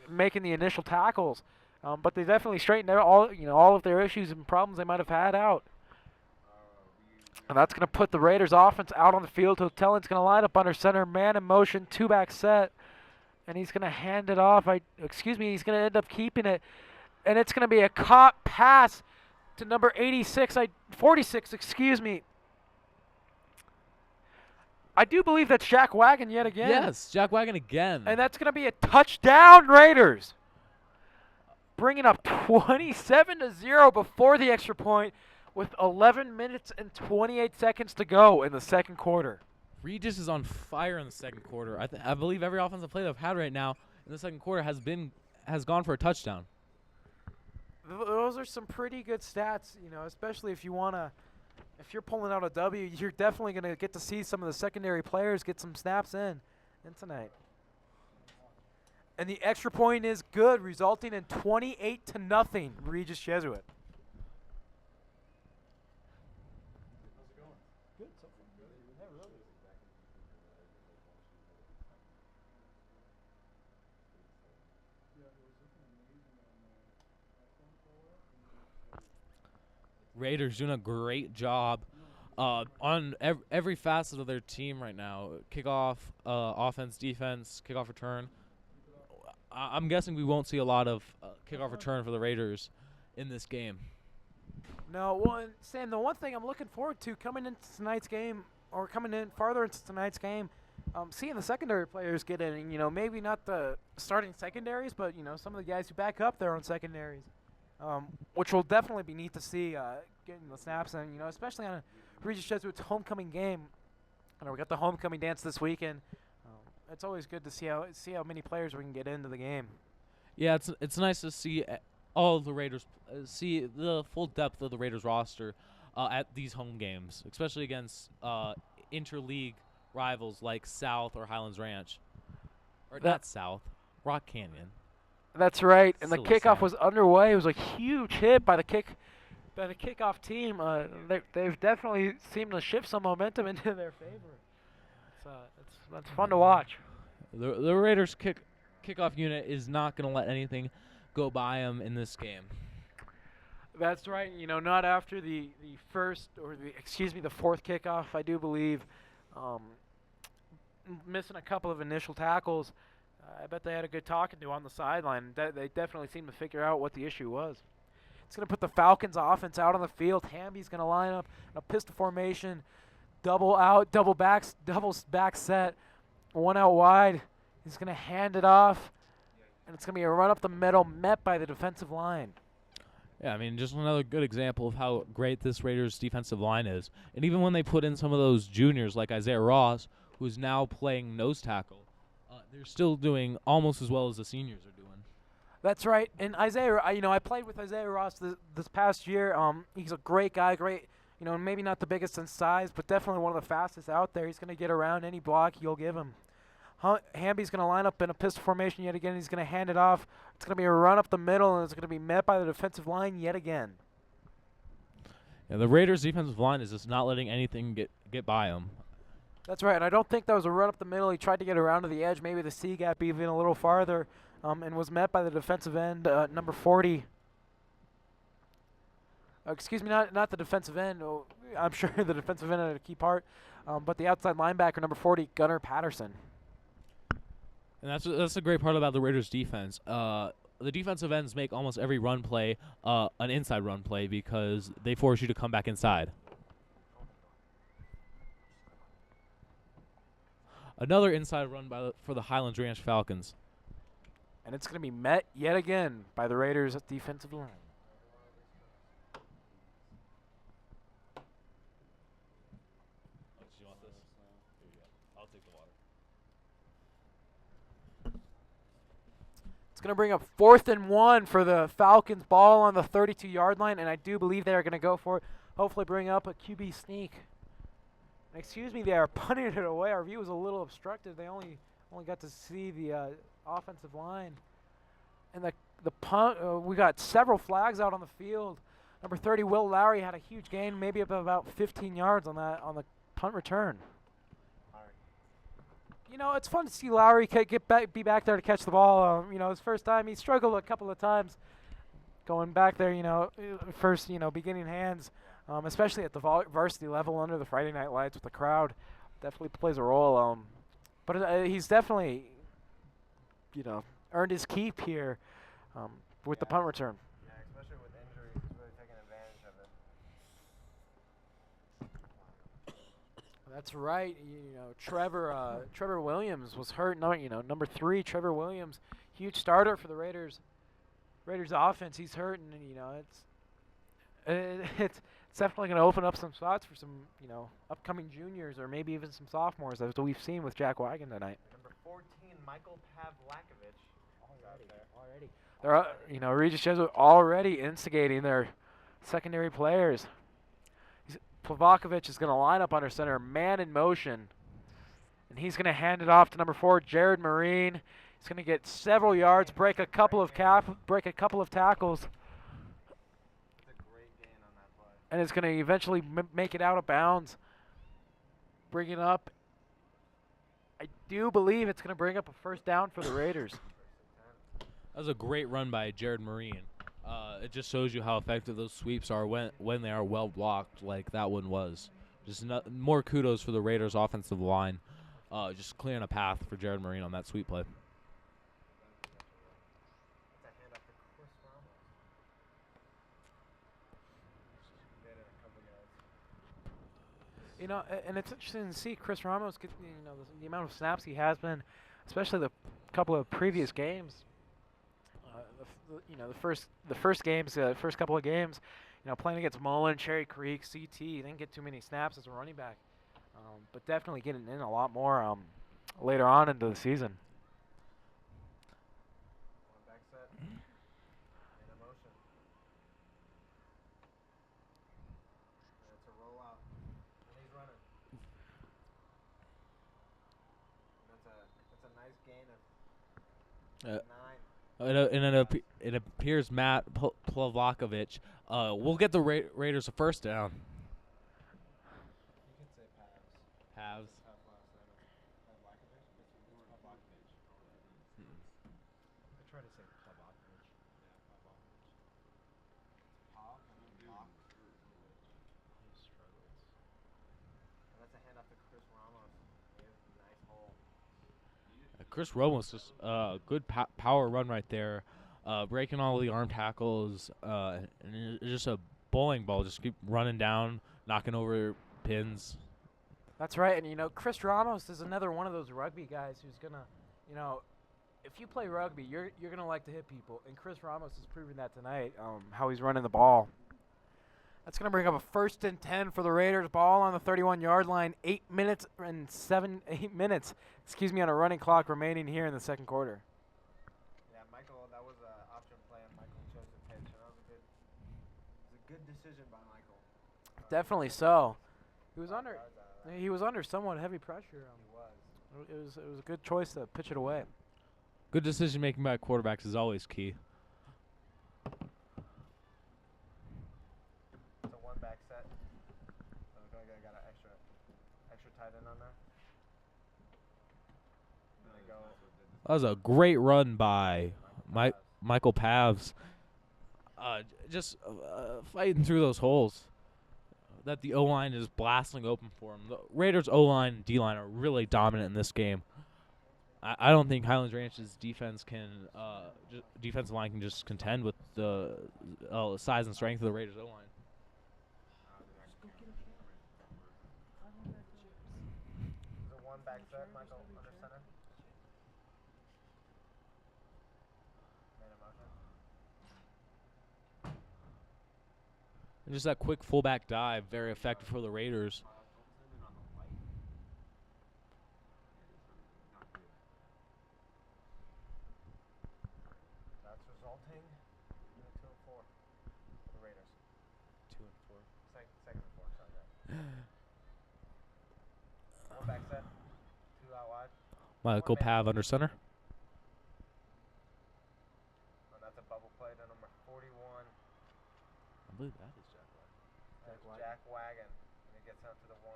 making the initial tackles. But they definitely straightened out all of their issues and problems they might have had out. And that's going to put the Raiders offense out on the field. Hotelling's going to line up under center, man in motion, 2-back set. And he's going to hand it off. He's going to end up keeping it. And it's going to be a caught pass to number 46, I do believe that's Jack Wagon yet again. Yes, Jack Wagon again. And that's going to be a touchdown, Raiders. Bringing up 27-0 before the extra point with 11 minutes and 28 seconds to go in the second quarter. Regis is on fire in the second quarter. I believe every offensive play they've had right now in the second quarter has gone for a touchdown. Those are some pretty good stats, especially if you're pulling out a W, you're definitely going to get to see some of the secondary players get some snaps in tonight. And the extra point is good, resulting in 28-0, Regis Jesuit. How's it going? Good, so far. Yeah, really. Raiders doing a great job on every facet of their team right now. Kickoff, offense, defense, kickoff return. I'm guessing we won't see a lot of kickoff return for the Raiders in this game. No, well, and Sam, the one thing I'm looking forward to coming into tonight's game, or coming in farther into tonight's game, seeing the secondary players get in, and, maybe not the starting secondaries, but, some of the guys who back up their own secondaries, which will definitely be neat to see getting the snaps, and, especially on a Regis Jesuit's homecoming game. We got the homecoming dance this weekend. It's always good to see how many players we can get into the game. Yeah, it's nice to see all of the Raiders, see the full depth of the Raiders roster at these home games, especially against interleague rivals like South or Highlands Ranch, or not South, Rock Canyon. That's right, and the Silly kickoff Sam. was underway. It was a huge hit by the kickoff team. They've definitely seemed to shift some momentum into their favor. That's fun to watch. The Raiders kickoff unit is not going to let anything go by them in this game. That's right. Not after the fourth kickoff, I do believe, missing a couple of initial tackles. I bet they had a good talking to on the sideline. They definitely seemed to figure out what the issue was. It's going to put the Falcons offense out on the field. Hamby's going to line up in a pistol formation, double back set, one out wide. He's going to hand it off, and it's going to be a run up the middle met by the defensive line. Yeah, I mean, just another good example of how great this Raiders defensive line is. And even when they put in some of those juniors like Isaiah Ross, who's now playing nose tackle, they're still doing almost as well as the seniors are doing. That's right. And Isaiah, I played with Isaiah Ross this past year. He's a great guy, maybe not the biggest in size, but definitely one of the fastest out there. He's going to get around any block you'll give him. Hamby's going to line up in a pistol formation yet again. He's going to hand it off. It's going to be a run up the middle, and it's going to be met by the defensive line yet again. Yeah, the Raiders' defensive line is just not letting anything get by them. That's right, and I don't think that was a run up the middle. He tried to get around to the edge, maybe the C gap even a little farther, and was met by the defensive end, number 40. Excuse me, not the defensive end. Oh, I'm sure the defensive end had a key part, but the outside linebacker, number 40, Gunnar Patterson. And that's the great part about the Raiders' defense. The defensive ends make almost every run play an inside run play because they force you to come back inside. Another inside run for the Highlands Ranch Falcons. And it's going to be met yet again by the Raiders' defensive line. You want this? Here you go. I'll take the water. It's going to bring up 4th and 1 for the Falcons. Ball on the 32-yard line, and I do believe they are going to go for it. Hopefully bring up a QB sneak. Excuse me, they are punting it away. Our view was a little obstructed. They only got to see the offensive line. And the punt, we got several flags out on the field. Number 30, Will Lowry, had a huge gain, maybe about 15 yards on the punt return. It's fun to see Lowry be back there to catch the ball. His first time, he struggled a couple of times going back there, first, beginning hands. Especially at the varsity level under the Friday night lights with the crowd, definitely plays a role. But he's definitely, earned his keep here with the punt return. Yeah, especially with injuries, he's really taking advantage of it. That's right. Trevor Williams was hurt. Number 3, Trevor Williams, huge starter for the Raiders offense. He's hurt, and it's definitely going to open up some spots for some, upcoming juniors or maybe even some sophomores, as we've seen with Jack Wagon tonight. Number 14, Michael Pavlakovich. Already. They're, Regis Jesuit already instigating their secondary players. Pavlakovich is going to line up under center, man in motion, and he's going to hand it off to number 4, Jared Marine. He's going to get several yards, break a couple of tackles. And it's going to eventually make it out of bounds. Bring it up. I do believe it's going to bring up a first down for the Raiders. That was a great run by Jared Marine. It just shows you how effective those sweeps are when they are well blocked, like that one was. Just more kudos for the Raiders' offensive line, just clearing a path for Jared Marine on that sweep play. You know, and it's interesting to see Chris Ramos get, the amount of snaps he has been, especially the couple of previous games. The first games, first couple of games, playing against Mullen, Cherry Creek, CT, he didn't get too many snaps as a running back, but definitely getting in a lot more later on into the season. One back set. In a motion. And it's a rollout. And he's running. And that's a nice gain of 9. It appears Matt Plavlakovic will get the Raiders a first down. You could say Pavs. Pavs. Tough last name. Pavlakovic? It's Pavlakovic. I try to say Pavlakovic. Yeah, Pavlakovic. Pav and then Lock. He struggles. And that's a handoff to Chris Ramos. He has a nice hole. Chris Ramos just good power run right there, breaking all the arm tackles, and it's just a bowling ball. Just keep running down, knocking over pins. That's right, and Chris Ramos is another one of those rugby guys who's gonna, if you play rugby, you're gonna like to hit people, and Chris Ramos has proven that tonight. How he's running the ball. That's gonna bring up a 1st and 10 for the Raiders. Ball on the 31-yard line. 8 minutes on a running clock remaining here in the second quarter. Yeah, Michael, that was an option play, and Michael chose the pitch. So that was a good decision by Michael. Definitely so. He was 5 under. yards out of that. He was under somewhat heavy pressure. He was. It was a good choice to pitch it away. Good decision making by quarterbacks is always key. It's a one-back set. So we're gonna got an extra tight end on there. Gonna go. That was a great run by Michael Pavs. Just fighting through those holes that the O-line is blasting open for him. The Raiders' O-line and D-line are really dominant in this game. I don't think Highlands Ranch's defensive line can just contend with the size and strength of the Raiders' O-line. It's a one-back set, Michael, under center. Made a motion. And just that quick fullback dive, very effective for the Raiders. That's resulting in a 2 and 4 for the Raiders. 2 and 4. Second and 4, sorry. One back set, 2 out wide. Michael Pav under center. And that's a bubble play to number 41. I believe that is Jack White. That's Jack Wagon. And he gets out to the 1.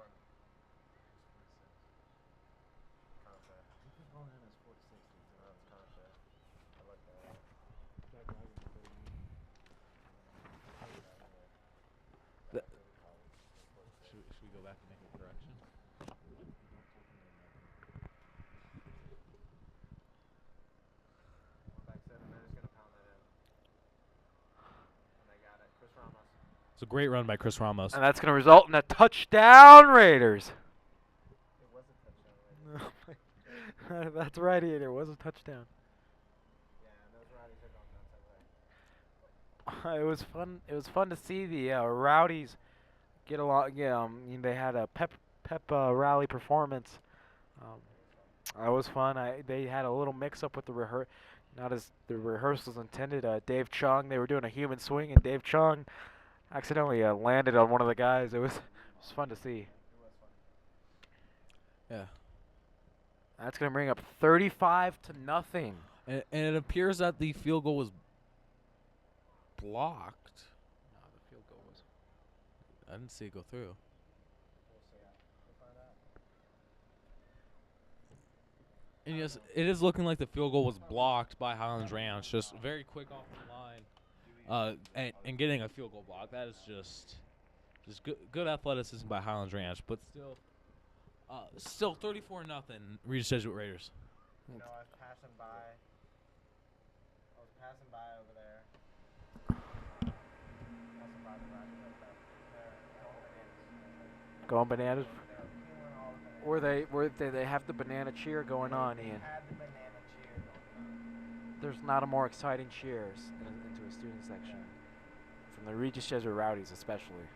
Conte. He's calling him as 46. That's Conte. I looked at it. Jack Wagner's 39. Should we go back and make a correction? One back set, and they're just going to pound that in. And they got it. Chris Ramos. It's a great run by Chris Ramos. And that's going to result in a touchdown, Raiders. It was a touchdown. Right? That's right, there was a touchdown. Yeah, and those Rowdies are going nuts over there. It was fun. It was fun to see the Rowdies get along. Yeah, they had a pep rally performance. That was fun. They had a little mix-up with the not as the rehearsals intended. Dave Chung, they were doing a human swing, and Dave Chung accidentally landed on one of the guys. It was fun to see. It was fun. Yeah. That's gonna bring up 35-0. And it appears that the field goal was blocked. No, the field goal was. I didn't see it go through. We'll see. We'll find out. And yes, it is looking like the field goal was blocked by Highlands Ranch. Just very quick off the line, and getting a field goal block. That is just good athleticism by Highlands Ranch. But still 34-0. Regis Jesuit Raiders. You know, I was passing by over there. Passing by the Raiders there. Going bananas. They were peeling all the bananas. They have the banana cheer going on, They Ian. had the banana cheer going on. There's not a more exciting cheers into a student section. From the Regis Jesuit Rowdies, especially.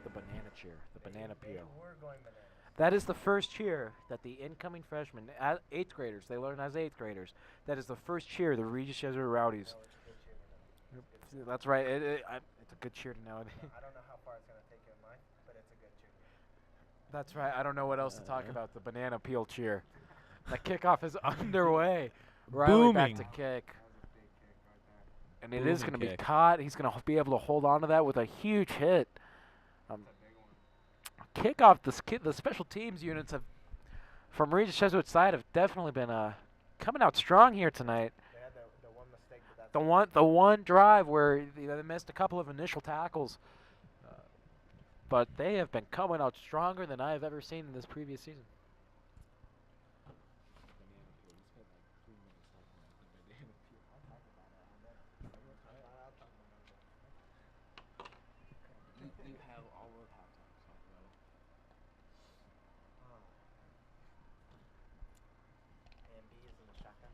The banana cheer, the banana They peel. were going bananas. That is the first cheer that the incoming freshmen, 8th graders, they learn as 8th graders. That is the first cheer the Regis Jesuit Rowdies. No, it's a good cheer to know. It's good to That's right. It's a good cheer to know. know. I don't know how far it's going to take you in life, but it's a good cheer. That's right. I don't know what else to talk about. The banana peel cheer. The kickoff is underway. Riley back to Booming. kick. That was a big kick right there. And it is Booming going to be kick. caught. He's going to be able to hold on to that with a huge hit. That's a big one. Kickoff, the special teams units from Regis Jesuit's side have definitely been coming out strong here tonight. They had the one mistake, but that's The one drive where they missed a couple of initial tackles, but they have been coming out stronger than I have ever seen in this previous season. You have all of halftime to talk about it. And B is in the shotgun.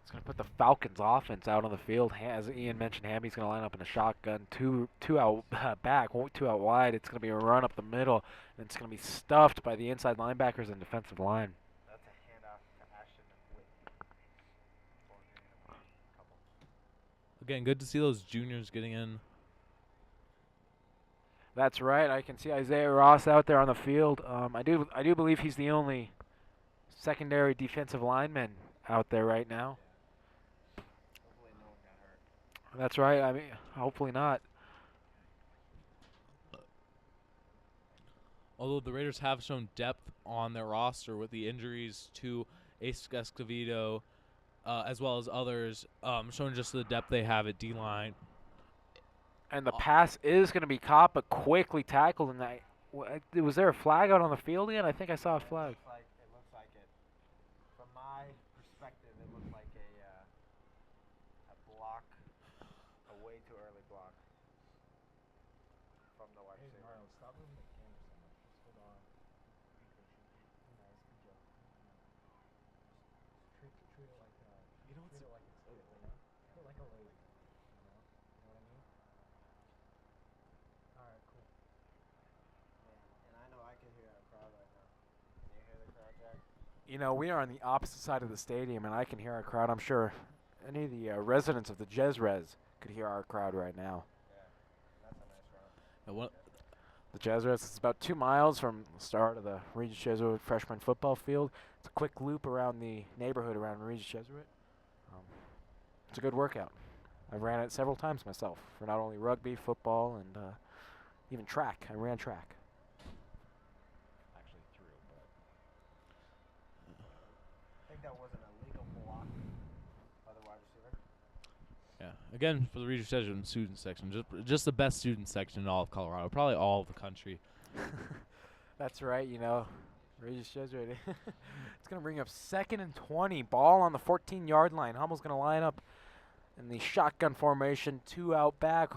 It's going to put the Falcons offense out on the field. As Ian mentioned, Hammy's going to line up in a shotgun, two out back, 2 out wide. It's going to be a run up the middle, and it's going to be stuffed by the inside linebackers and defensive line. That's a handoff to Ashton and Whitney. Couple. Again, good to see those juniors getting in. That's right. I can see Isaiah Ross out there on the field. I do believe he's the only secondary defensive lineman out there right now. Hopefully no one got hurt. That's right. I mean, hopefully not. Although the Raiders have shown depth on their roster with the injuries to Ace Escovedo, as well as others, showing just the depth they have at D-line. And the pass is going to be caught, but quickly tackled. And was there a flag out on the field again? I think I saw a flag. It looks like it. From my perspective, it looked like a block, a way too early block from the wide receiver. Mario, stop moving the camera so much. Just hold on. Be patient. Nice, good job. Treat it like treat it like it's good, you know? Treat it like a lady, you know? You know what I mean? All right, cool. And I know I can hear a crowd right now. Can you hear the crowd, Jack? You know, we are on the opposite side of the stadium, and I can hear our crowd. I'm sure any of the residents of the Jez-Rez could hear our crowd right now. Yeah. That's a nice route. And what- The Jez-Rez is about 2 miles from the start of the Regis Jesuit freshman football field. It's a quick loop around the neighborhood around Regis Jesuit. It's a good workout. I've ran it several times myself for not only rugby, football, and even track. I ran track. Actually threw, but I think that was an illegal block by the wide receiver. Yeah. Again, for the Regis Jesuit student section, just the best student section in all of Colorado, probably all of the country. that's right. You know, Regis Jesuit. It's going to bring up 2nd and 20. Ball on the 14-yard line. Hummel's going to line up in the shotgun formation. 2 out back,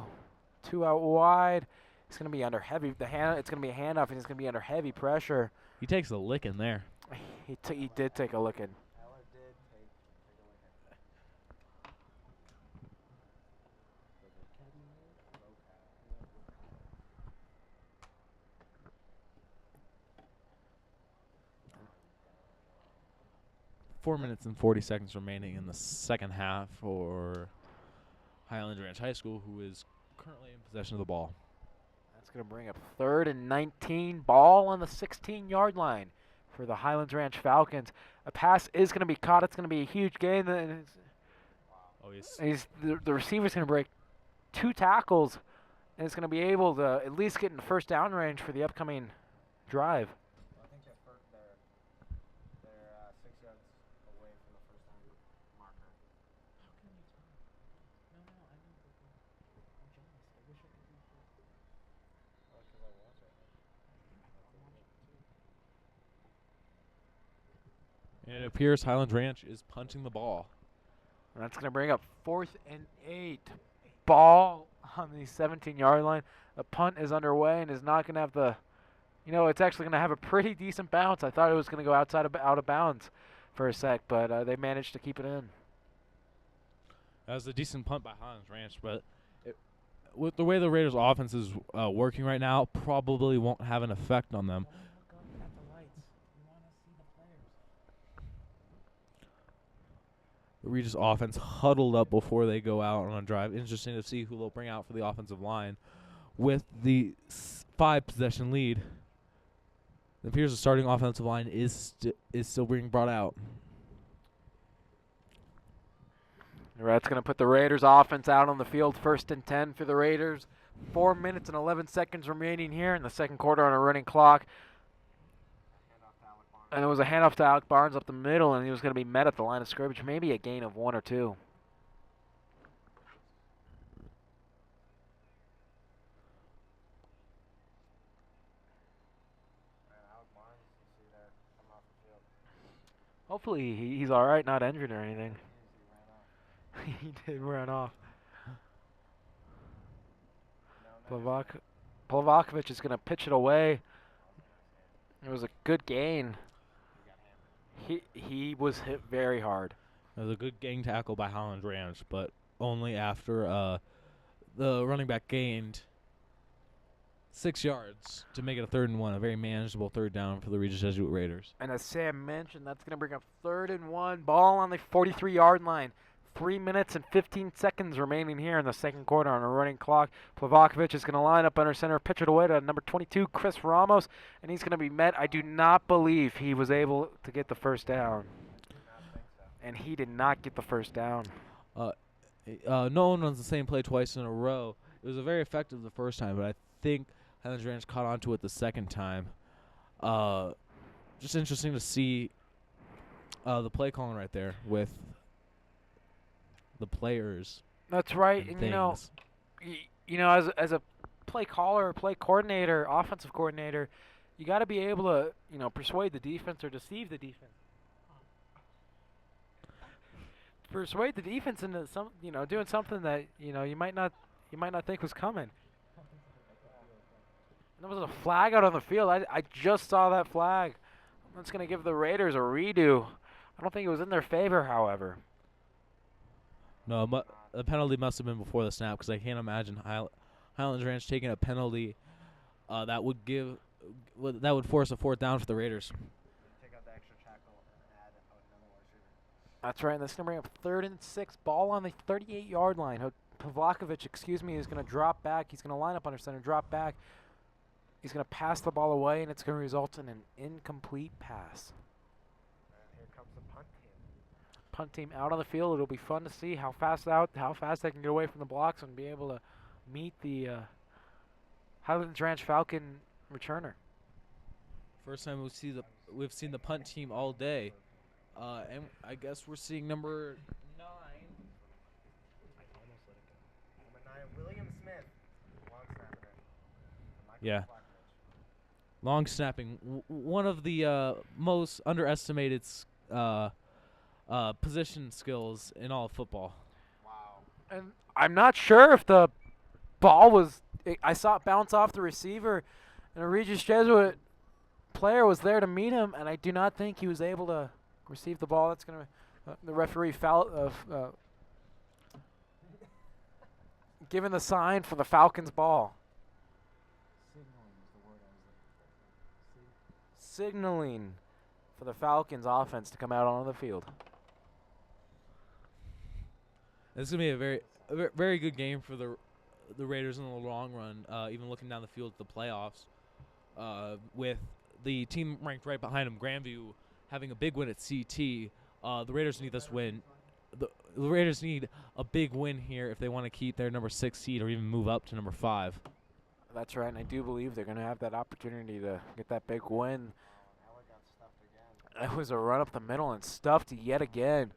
2 out wide. It's going to be under heavy. It's going to be a handoff, and he's going to be under heavy pressure. He takes a lick in there. He did take a look in. Eller did take a look at it. 4 minutes and 40 seconds remaining in the second half for Highlands Ranch High School, who is currently in possession of the ball. That's going to bring up 3rd and 19. Ball on the 16-yard line for the Highlands Ranch Falcons. A pass is going to be caught. It's going to be a huge gain. Oh, The receiver's going to break 2 tackles, and it's going to be able to at least get in the first down range for the upcoming drive. Well, I think they're 6 yards away from the first down marker. How can you tell? No, I know. I'm jealous. I wish I could do that. Well, because I watch it. And it appears Highlands Ranch is punching the ball. And that's going to bring up 4th and 8. Ball on the 17-yard line. The punt is underway and is not going to have the, it's actually going to have a pretty decent bounce. I thought it was going to go out of bounds for a sec, but they managed to keep it in. That was a decent punt by Highlands Ranch, but with the way the Raiders' offense is working right now, probably won't have an effect on them. Don't look up at the lights. You want to see the players. The Regis offense huddled up before they go out on a drive. Interesting to see who they'll bring out for the offensive line. With the 5-possession lead, it appears the starting offensive line is still being brought out. That's going to put the Raiders offense out on the field. 1st and 10 for the Raiders. 4 minutes and 11 seconds remaining here in the second quarter on a running clock. And it was a handoff to Alec Barnes up the middle, and he was going to be met at the line of scrimmage. Maybe a gain of 1 or 2. Hopefully he's all right, not injured or anything. He did run off. Plavakovic is going to pitch it away. It was a good gain. He was hit very hard. It was a good gang tackle by Highlands Ranch, but only after the running back gained 6 yards to make it a 3rd and 1, a very manageable 3rd down for the Regis Jesuit Raiders. And as Sam mentioned, that's going to bring up 3rd and 1. Ball on the 43-yard line. 3 minutes and 15 seconds remaining here in the second quarter on a running clock. Plavakovic is going to line up under center, pitch it away to number 22, Chris Ramos, and he's going to be met. I do not believe he was able to get the first down. And he did not get the first down. No one runs the same play twice in a row. It was very effective the first time, but I think Highlands Ranch caught on to it the second time. Just interesting to see the play calling right there with the players. That's right, and as a play caller, play coordinator, offensive coordinator, you got to be able to, persuade the defense or deceive the defense. Persuade the defense into doing something that you might not think was coming. And there was a flag out on the field. I just saw that flag. That's going to give the Raiders a redo. I don't think it was in their favor, however. No, the penalty must have been before the snap because I can't imagine Highlands Ranch taking a penalty that would force a 4th down for the Raiders. Take out the extra tackle and add another wide receiver. That's right. And that's going to bring up 3rd and 6. Ball on the 38-yard line. Plavakovic, is going to drop back. He's going to line up under center, drop back. He's going to pass the ball away, and it's going to result in an incomplete pass. And here comes the punt team. Punt team out on the field. It'll be fun to see how fast they can get away from the blocks and be able to meet the Highlands Ranch Falcon returner. First time we've seen the punt team all day, and I guess we're seeing number 9. Number 9, William Smith. Long snapper. Yeah. Long snapping, one of the most underestimated position skills in all of football. Wow. And I'm not sure if the ball was – I saw it bounce off the receiver, and a Regis Jesuit player was there to meet him, and I do not think he was able to receive the ball. That's going to the referee given the sign for the Falcons' ball. Signaling for the Falcons offense to come out onto the field. This is gonna be a very good game for the Raiders in the long run. Even looking down the field at the playoffs, with the team ranked right behind them, Grandview, having a big win at CT. The Raiders need this win. The Raiders need a big win here if they want to keep their number 6 seed or even move up to number 5. That's right, and I do believe they're going to have that opportunity to get that big win. It was a run up the middle and stuffed yet again.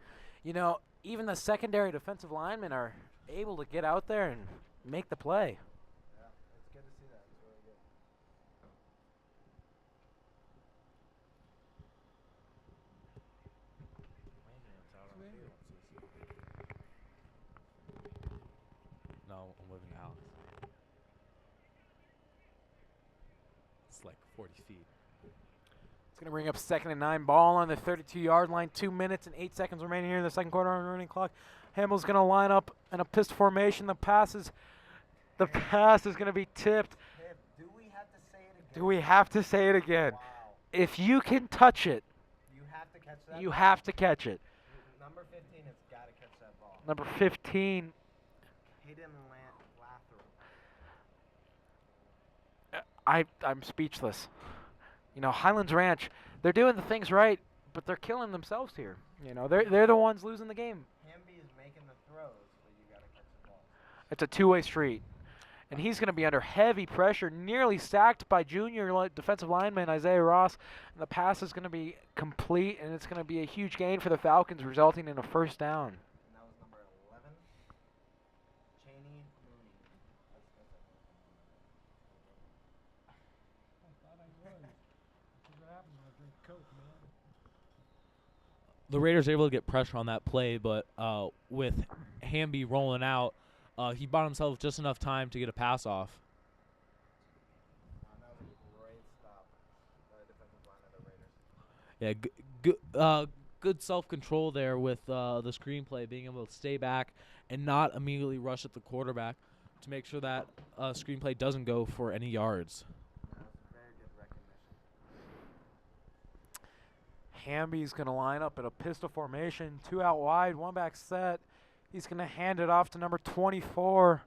Even the secondary defensive linemen are able to get out there and make the play. Yeah, it's good to see that. It's really good. No, I'm moving to Alex. It's like 40 feet. It's going to bring up 2nd and 9. Ball on the 32-yard line. 2 minutes and 8 seconds remaining here in the second quarter on the running clock. Hamill's going to line up in a pistol formation. The pass is going to be tipped. Do we have to say it again? Do we have to say it again? Wow. If you can touch it, You have to catch that you ball. have to catch it. Number 15 has got to catch that ball. Number 15, Hayden Lathrop. I'm speechless. You know, Highlands Ranch, they're doing the things right, but they're killing themselves here. You know, they're the ones losing the game. Hamby is making the throws, but you got to catch the ball. It's a two-way street. And he's going to be under heavy pressure, nearly sacked by junior defensive lineman Isaiah Ross. And the pass is going to be complete, and it's going to be a huge gain for the Falcons, resulting in a first down. And that was number 11, Cheney Mooney. That's I thought I was. That's what happens when I drink Coke, man. The Raiders are able to get pressure on that play, but with Hamby rolling out, he bought himself just enough time to get a pass off. that was a great stop by the defensive line of the Raiders. Yeah, good self-control there with the screenplay, being able to stay back and not immediately rush at the quarterback to make sure that screenplay doesn't go for any yards. That was very good recognition. Hamby's going to line up in a pistol formation, 2 out wide, 1 back set. He's going to hand it off to number 24,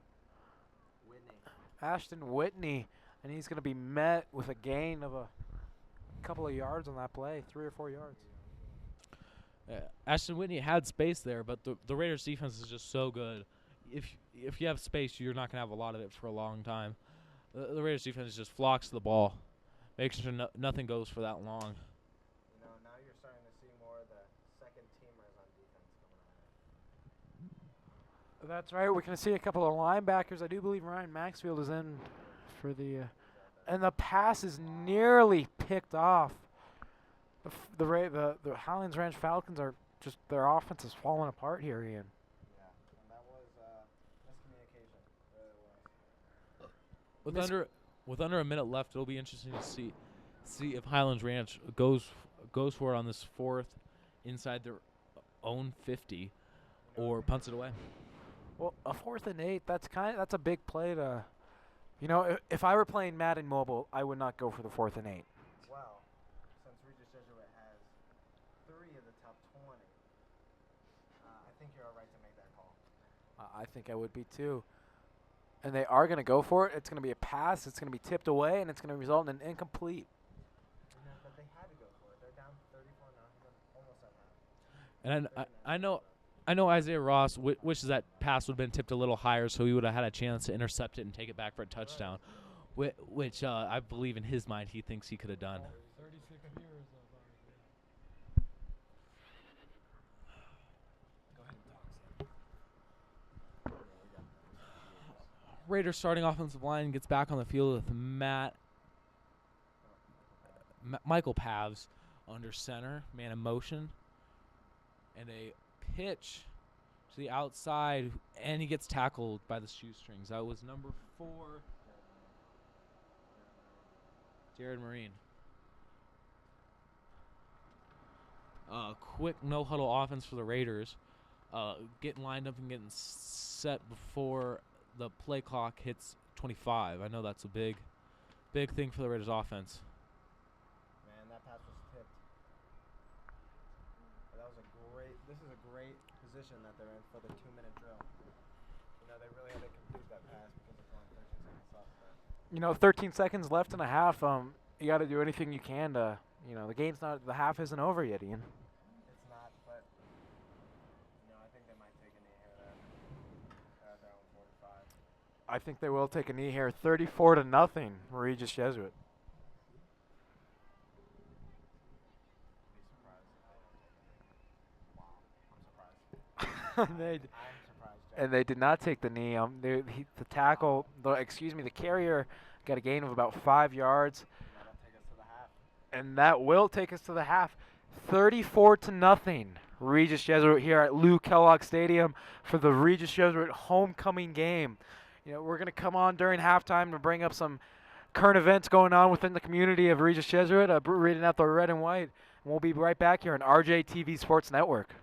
Whitney. Ashton Whitney, and he's going to be met with a gain of a couple of yards on that play, 3 or 4 yards. Ashton Whitney had space there, but the Raiders' defense is just so good. If you have space, you're not going to have a lot of it for a long time. The Raiders' defense just flocks to the ball, making sure nothing goes for that long. You know, now you're starting to see more of the second teamers on defense coming out. That's right. We're going to see a couple of linebackers. I do believe Ryan Maxfield is in for the and the pass is nearly picked off. The Highlands Ranch Falcons are just, their offense is falling apart here, Ian. Yeah, and that was miscommunication. Really was. With under a minute left, it'll be interesting to see if Highlands Ranch goes for it on this fourth inside their own 50 or punts it away. Well, a 4th and 8, that's a big play to, you know, if I were playing Madden Mobile, I would not go for the 4th and 8. Well, since Regis Jesuit has 3 of the top 20, I think you're all right to make that call. I think I would be too. And they are going to go for it. It's going to be a pass. It's going to be tipped away, and it's going to result in an incomplete. Yeah, but they had to go for it. They're down 34 now. Almost at half. And I know Isaiah Ross wishes that pass would have been tipped a little higher, so he would have had a chance to intercept it and take it back for a touchdown, which I believe in his mind he thinks he could have done. 36 years of Go ahead and talk. Raiders starting offensive line gets back on the field with Michael Pavs under center, man in motion, and a pitch to the outside, and he gets tackled by the shoestrings. That was number 4, Jared Marine. Quick no-huddle offense for the Raiders, getting lined up and getting set before the play clock hits 25. I know that's a big thing for the Raiders offense. Man, that pass was tipped. But this is a great position that they're in for the 2-minute drill. You know, they really had to complete that pass because it's only 13 seconds left. But You know, 13 seconds left and a half. You got to do anything you can to, you know, the half isn't over yet, Ian. it's not, but, you know, I think they might take a knee here then. At their own 45. I think they will take a knee here. 34-0, Regis Jesuit. Be surprised if they don't take a knee. Wow, I'm surprised. they I'm surprised, Jack. And they did not take the knee. The carrier got a gain of about 5 yards, That'll take us to the half. and that will take us to the half. 34-0. Regis Jesuit here at Kellogg Stadium for the Regis Jesuit homecoming game. we're going to come on during halftime to bring up some current events going on within the community of Regis Jesuit, reading out the red and white. And we'll be right back here on RJTV Sports Network.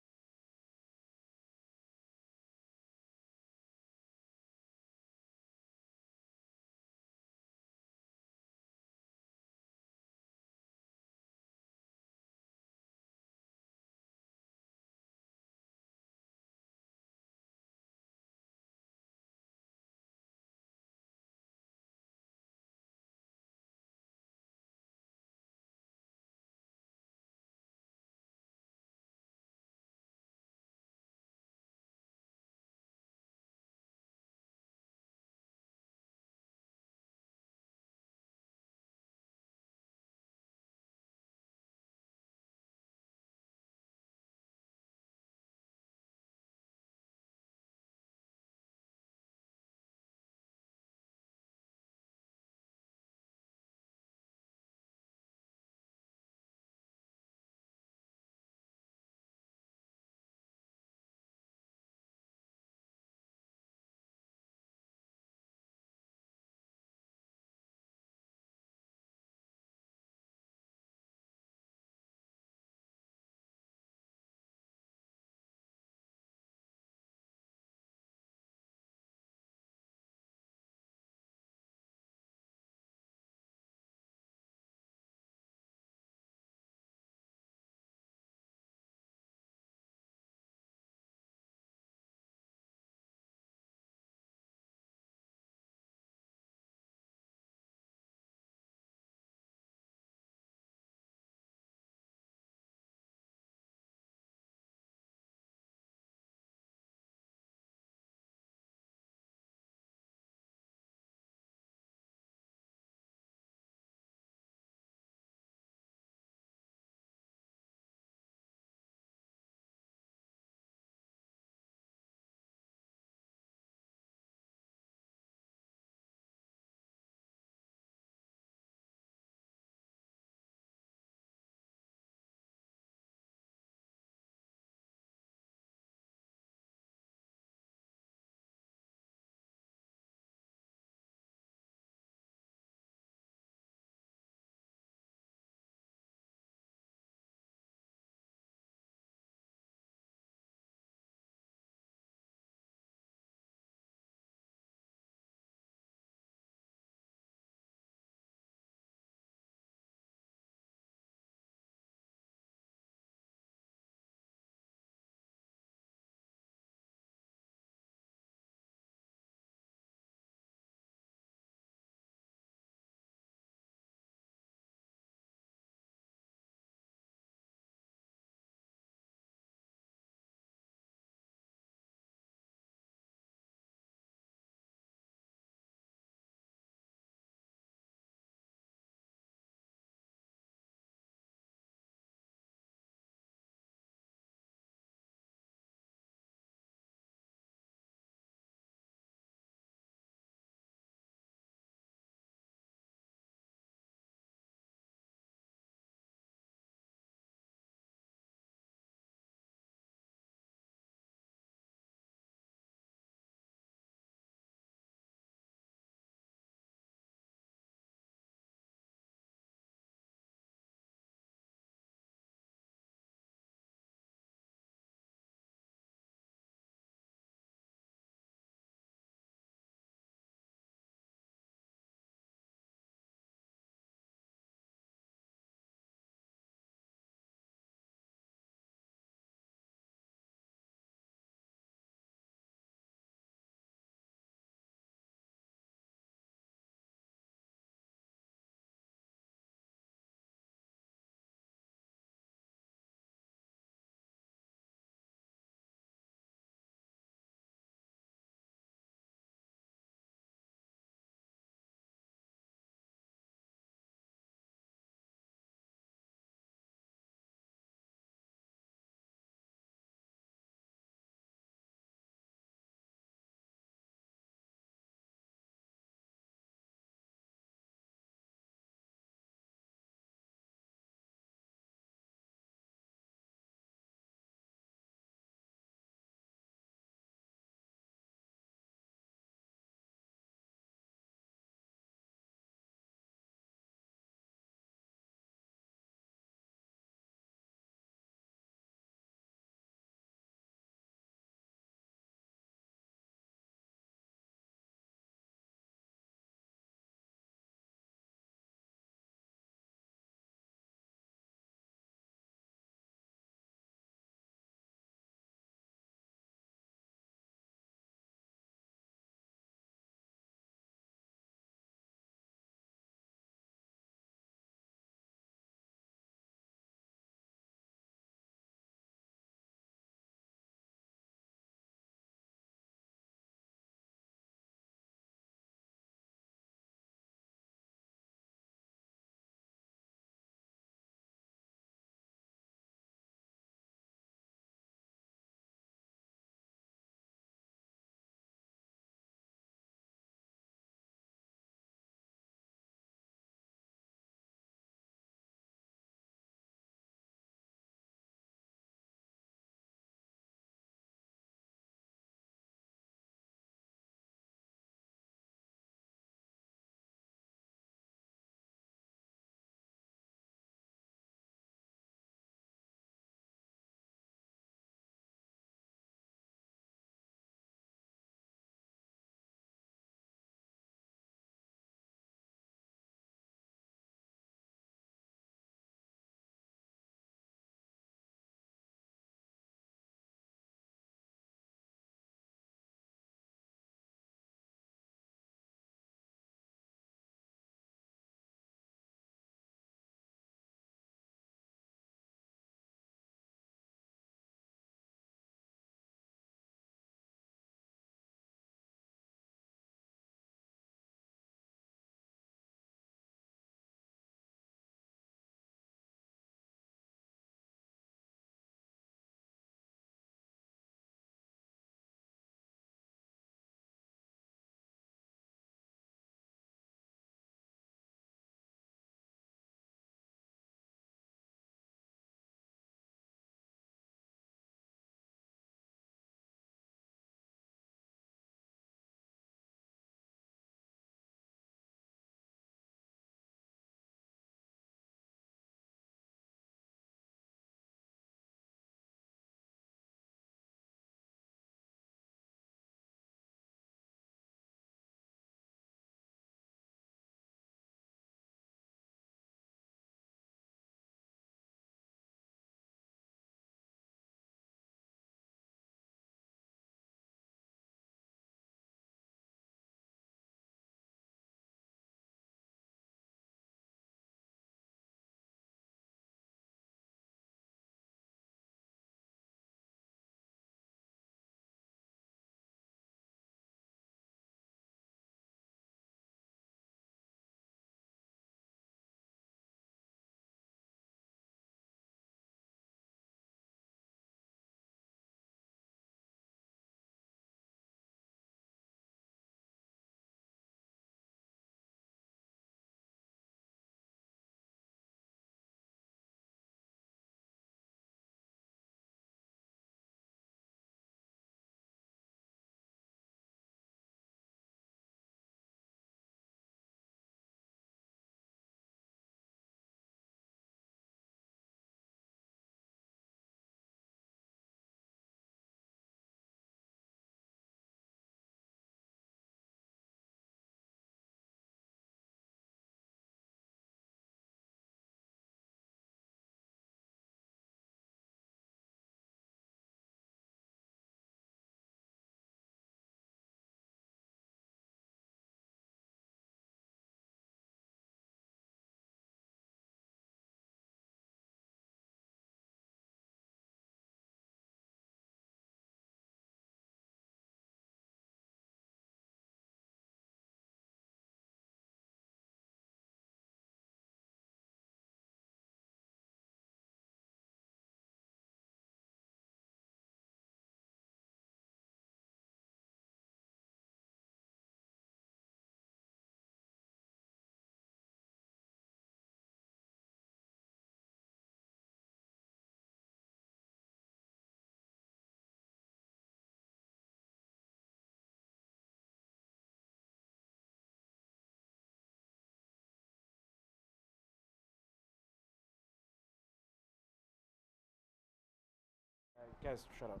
Guys, shut up.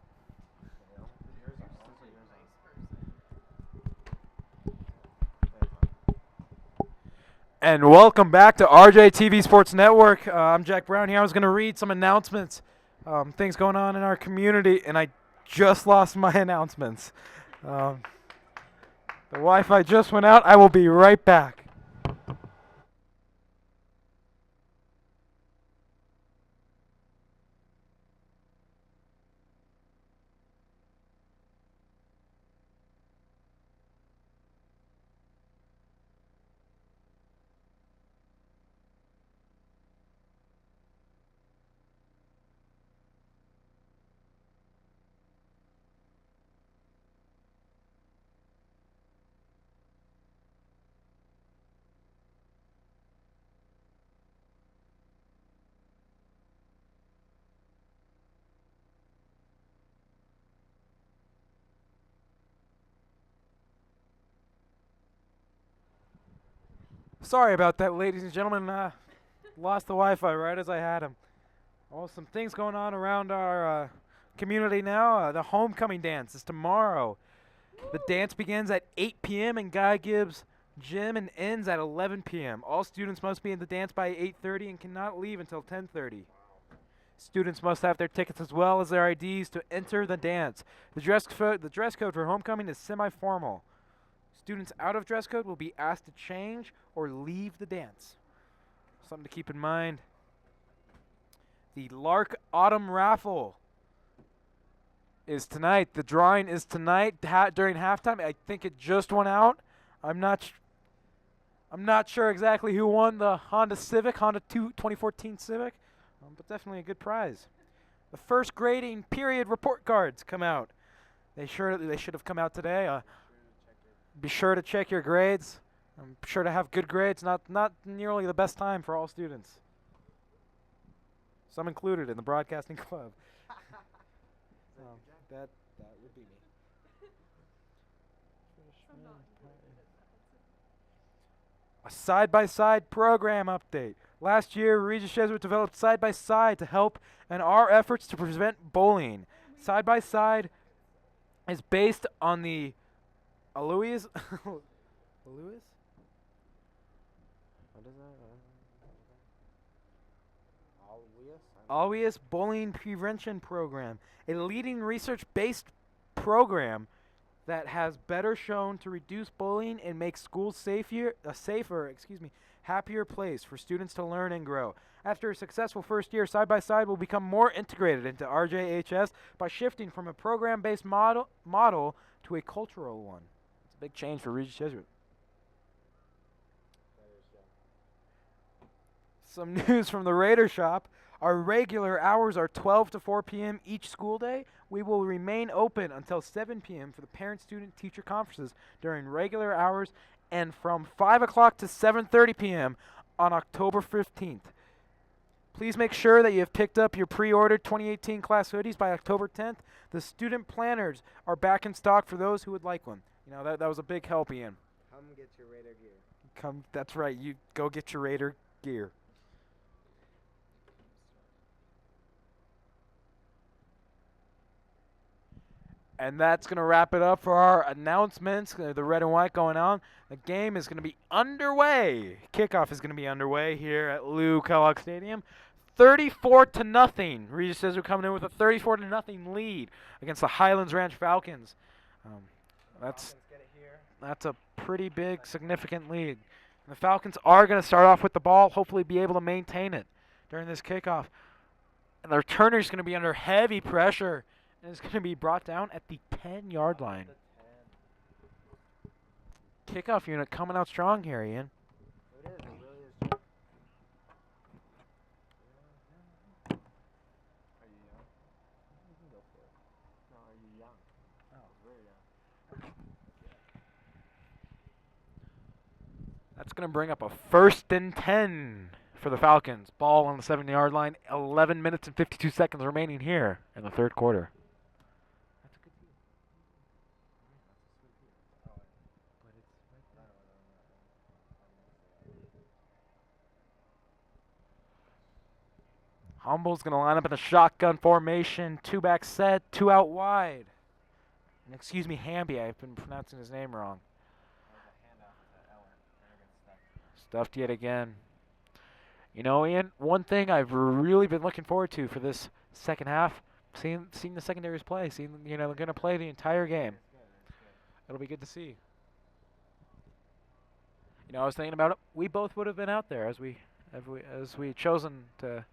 And welcome back to RJ TV Sports Network. I'm Jack Brown here. I was going to read some announcements, things going on in our community, and I just lost my announcements. The Wi-Fi just went out. I will be right back. Sorry about that, ladies and gentlemen. Lost the Wi-Fi right as I had him. Well, some things going on around our community now. The homecoming dance is tomorrow. The dance begins at 8 p.m. in Guy Gibbs Gym and ends at 11 p.m. All students must be in the dance by 8:30 and cannot leave until 10:30. Students must have their tickets as well as their IDs to enter the dance. The dress code for homecoming is semi-formal. Students out of dress code will be asked to change or leave the dance. Something to keep in mind. The Lark Autumn Raffle is tonight. The drawing is tonight during halftime. I think it just went out. I'm not sure exactly who won the Honda 2014 Civic, but definitely a good prize. The first grading period report cards come out. They should have come out today. Be sure to check your grades. I'm sure to have good grades. Not nearly the best time for all students. Some included in the broadcasting club. That would be me. A side-by-side program update. Last year, Regis Jesuit developed side-by-side to help in our efforts to prevent bullying. Side-by-side is based on the Alois? What is that? Always Bullying Prevention Program, a leading research-based program that has better shown to reduce bullying and make schools safer, happier place for students to learn and grow. After a successful first year, Side by Side will become more integrated into RJHS by shifting from a program-based model to a cultural one. It's a big change for Regis Jesuit. Some news from the Raider shop. Our regular hours are 12 to 4 p.m. each school day. We will remain open until 7 p.m. for the parent-student-teacher conferences during regular hours and from 5 o'clock to 7:30 p.m. on October 15th. Please make sure that you have picked up your pre-ordered 2018 class hoodies by October 10th. The student planners are back in stock for those who would like one. You know, that was a big help, Ian. Come get your Raider gear. That's right. You go get your Raider gear. And that's going to wrap it up for our announcements. The red and white going on. The game is going to be underway. Kickoff is going to be underway here at Kellogg Stadium. 34-0. Regis says we're coming in with a 34-0 lead against the Highlands Ranch Falcons. That's a pretty big, significant lead. And the Falcons are going to start off with the ball, hopefully be able to maintain it during this kickoff. And the returner is going to be under heavy pressure. And it's going to be brought down at the 10-yard line. Kickoff unit coming out strong here, Ian. It is. It really is. Are you young? You can go for it. No, are you young? Oh, very young. That's going to bring up a 1st and 10 for the Falcons. Ball on the 7-yard line. 11 minutes and 52 seconds remaining here in the third quarter. Humble's going to line up in the shotgun formation. 2-back set, 2 out wide. And excuse me, Hamby, I've been pronouncing his name wrong. That was a handoff to Eller. Eller gets stuck. Stuffed yet again. You know, Ian, one thing I've really been looking forward to for this second half, seeing the secondaries play, seeing, you know, they're going to play the entire game. It's good. It's good. It'll be good to see. You know, I was thinking about it. We both would have been out there as we chosen to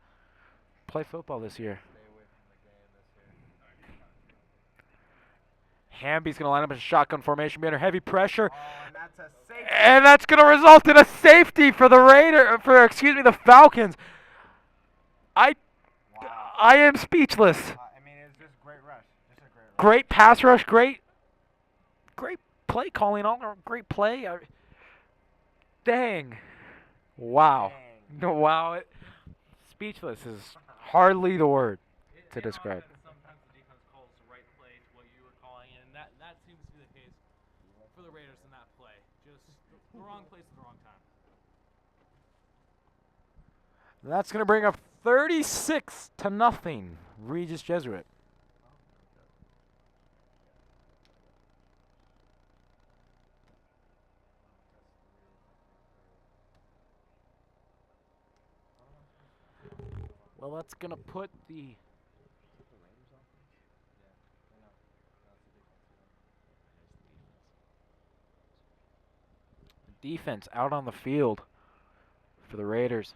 play football this year. Stay away from the game this year. Hamby's going to line up in shotgun formation, be under heavy pressure. Oh, and that's a safety. And that's going to result in a safety for the Falcons. Wow. I am speechless. I mean, it's just great rush. Just a great rush. Great pass rush, great play calling, all great play. Dang. Wow. Dang. Wow. Speechless is hardly the word to describe. Sometimes the defense calls the right play to what you were calling, and that seems to be the case for the Raiders in that play. Just the wrong place at the wrong time. That's going to bring up 36-0. Regis Jesuit. Well, that's going to put the defense out on the field for the Raiders.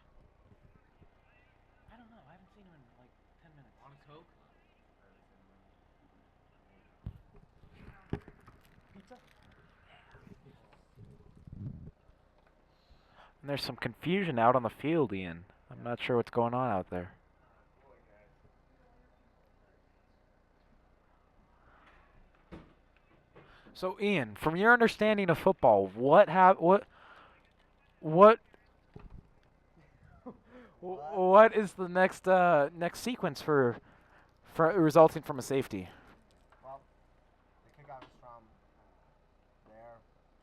I don't know. I haven't seen him in like 10 minutes. On his hook. Pizza? And there's some confusion out on the field, Ian. I'm not sure what's going on out there. So, Ian, from your understanding of football, what is the next sequence for resulting from a safety? Well, the kickoff is from their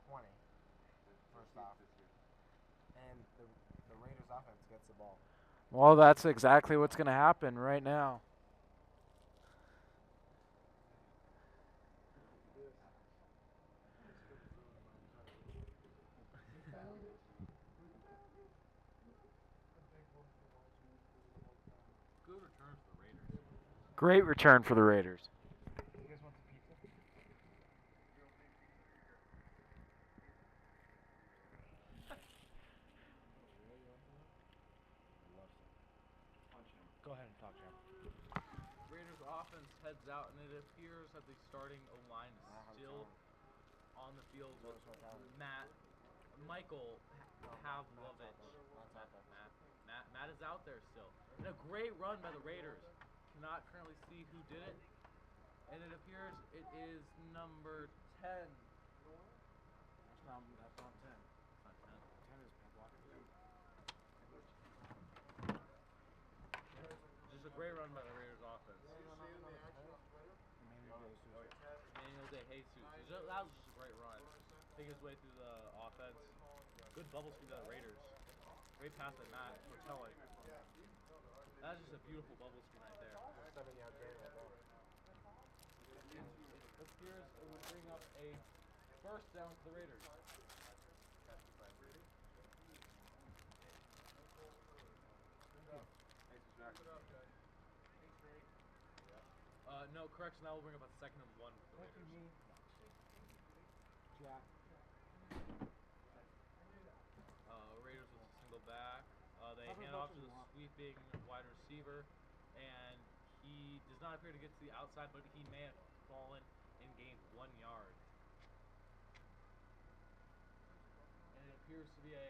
20, first off. And the Raiders offense gets the ball. Well, that's exactly what's going to happen right now. Good return for the Raiders. Great return for the Raiders. You guys want the pizza? Go ahead and talk, Jeff. Raiders offense heads out, and it appears that the starting O-line is still on the field with Michael Pavlovich. Matt is out there still. And a great run by the Raiders. Cannot currently see who did it. And it appears it is number 10. That's not 10. It's not 10. 10 is Pavlovich. Just a great run by the Raiders offense. Emmanuel De Jesus. That was just a great run. Take his way through the offense. Good bubble screen by the Raiders. Great pass by Matt. We're telling. That's just a beautiful bubble screen right there. 7-yard gain right there. It appears it would bring up a first down for the Raiders. No, correction. That will bring up a 2nd and 1 for the Raiders. Jack. Raiders with a single back. They hand off to the sweeping wide receiver, and he does not appear to get to the outside, but he may have fallen and gained 1 yard. And it appears to be a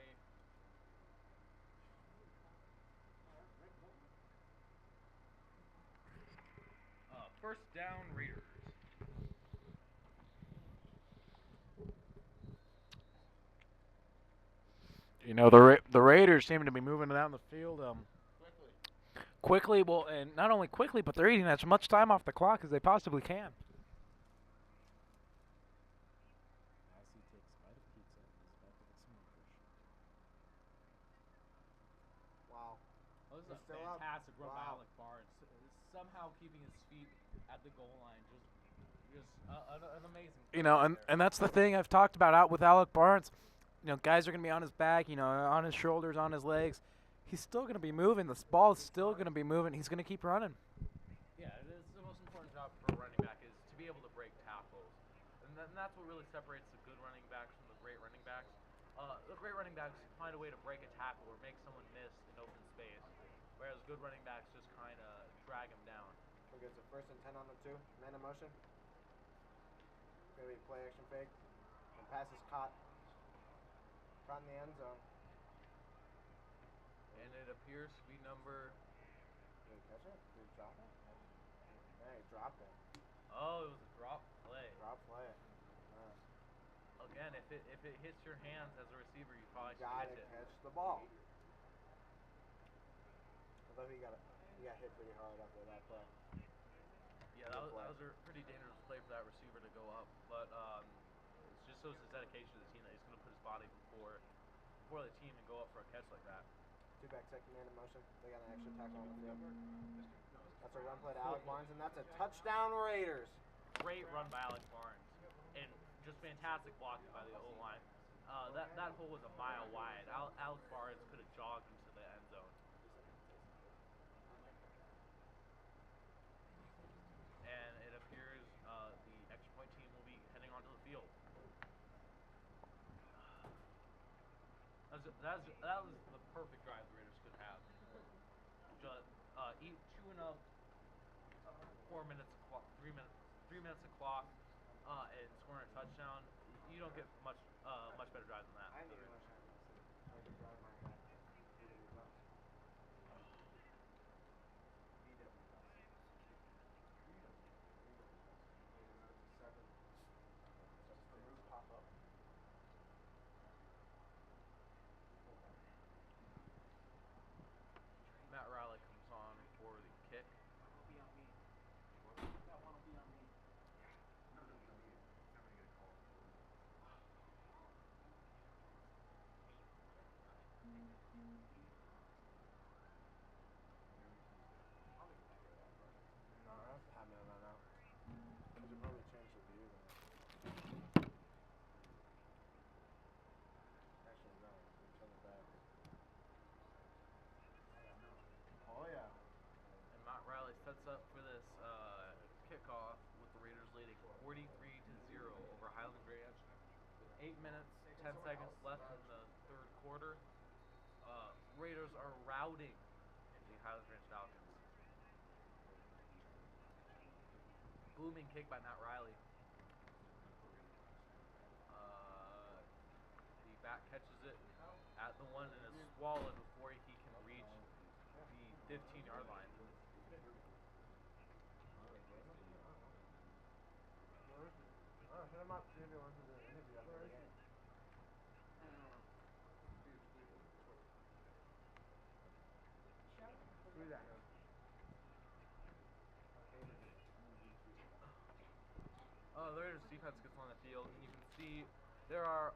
first down Raiders. You know, the Raiders seem to be moving down the field quickly. Well, and not only quickly, but they're eating as much time off the clock as they possibly can. As he takes a bite of pizza, he's about to get some more fish. Wow. That was He's a still up. fantastic run by Wow. Alec Barnes. Somehow keeping his feet at the goal line. Just an amazing play You know, right and, there. and that's the thing I've talked about out with Alec Barnes. You know, guys are going to be on his back, you know, on his shoulders, on his legs. He's still going to be moving. This ball is still going to be moving. He's going to keep running. Yeah, it is the most important job for a running back is to be able to break tackles. And that's what really separates the good running backs from the great running backs. The great running backs find a way to break a tackle or make someone miss in open space, whereas good running backs just kind of drag him down. Who gets a 1st and 10 on the 2? Man in motion. Gonna be play action fake. And pass is caught. Caught in the end zone. And it appears to be number. Did he catch it? Did he drop it? Yeah, he dropped it. Oh, it was a drop play. Drop play. Yeah. Again, if it hits your hands as a receiver, you probably should Gotta catch it. catch the ball. Although he got hit pretty hard after that play. Yeah, that was a pretty dangerous play for that receiver to go up, but it just shows his dedication to the team that he's going to put his body before the team and go up for a catch like that. 2-back second man in motion. They got an extra tackle on the field. That's a run play to Alec Barnes, and that's a touchdown Raiders. Great run by Alec Barnes, and just fantastic blocking by the O-line. That hole was a mile wide. Alec Barnes could have jogged into the end zone. And it appears the extra point team will be heading onto the field. That was the perfect drive the Raiders could have. Just eat chewing up 4 minutes of clock, 3 minutes of clock, and scoring a touchdown. You don't get much better drive than that. I need a rush. I can drive my back. VW bus. VW bus. Just the roof pop up. Matt Riley comes on for the kick. Be on me. That one will be on me. No, I'm gonna get a call. No, that's happening right now. You should probably change the view then. Actually, no. You turn it back. Oh, yeah. And Matt Riley sets up for this kickoff with the Raiders leading 43-0 over Highlands Ranch. With 8 minutes, 10 seconds left in the third quarter. Raiders are routing the Highlands Ranch Falcons. Booming kick by Matt Riley. The back catches it at the 1 and is swallowed before he can reach the 15-yard line. Hit him up. See if he wants to do an interview after the game. Who's that? The Raiders defense gets on the field, and you can see there are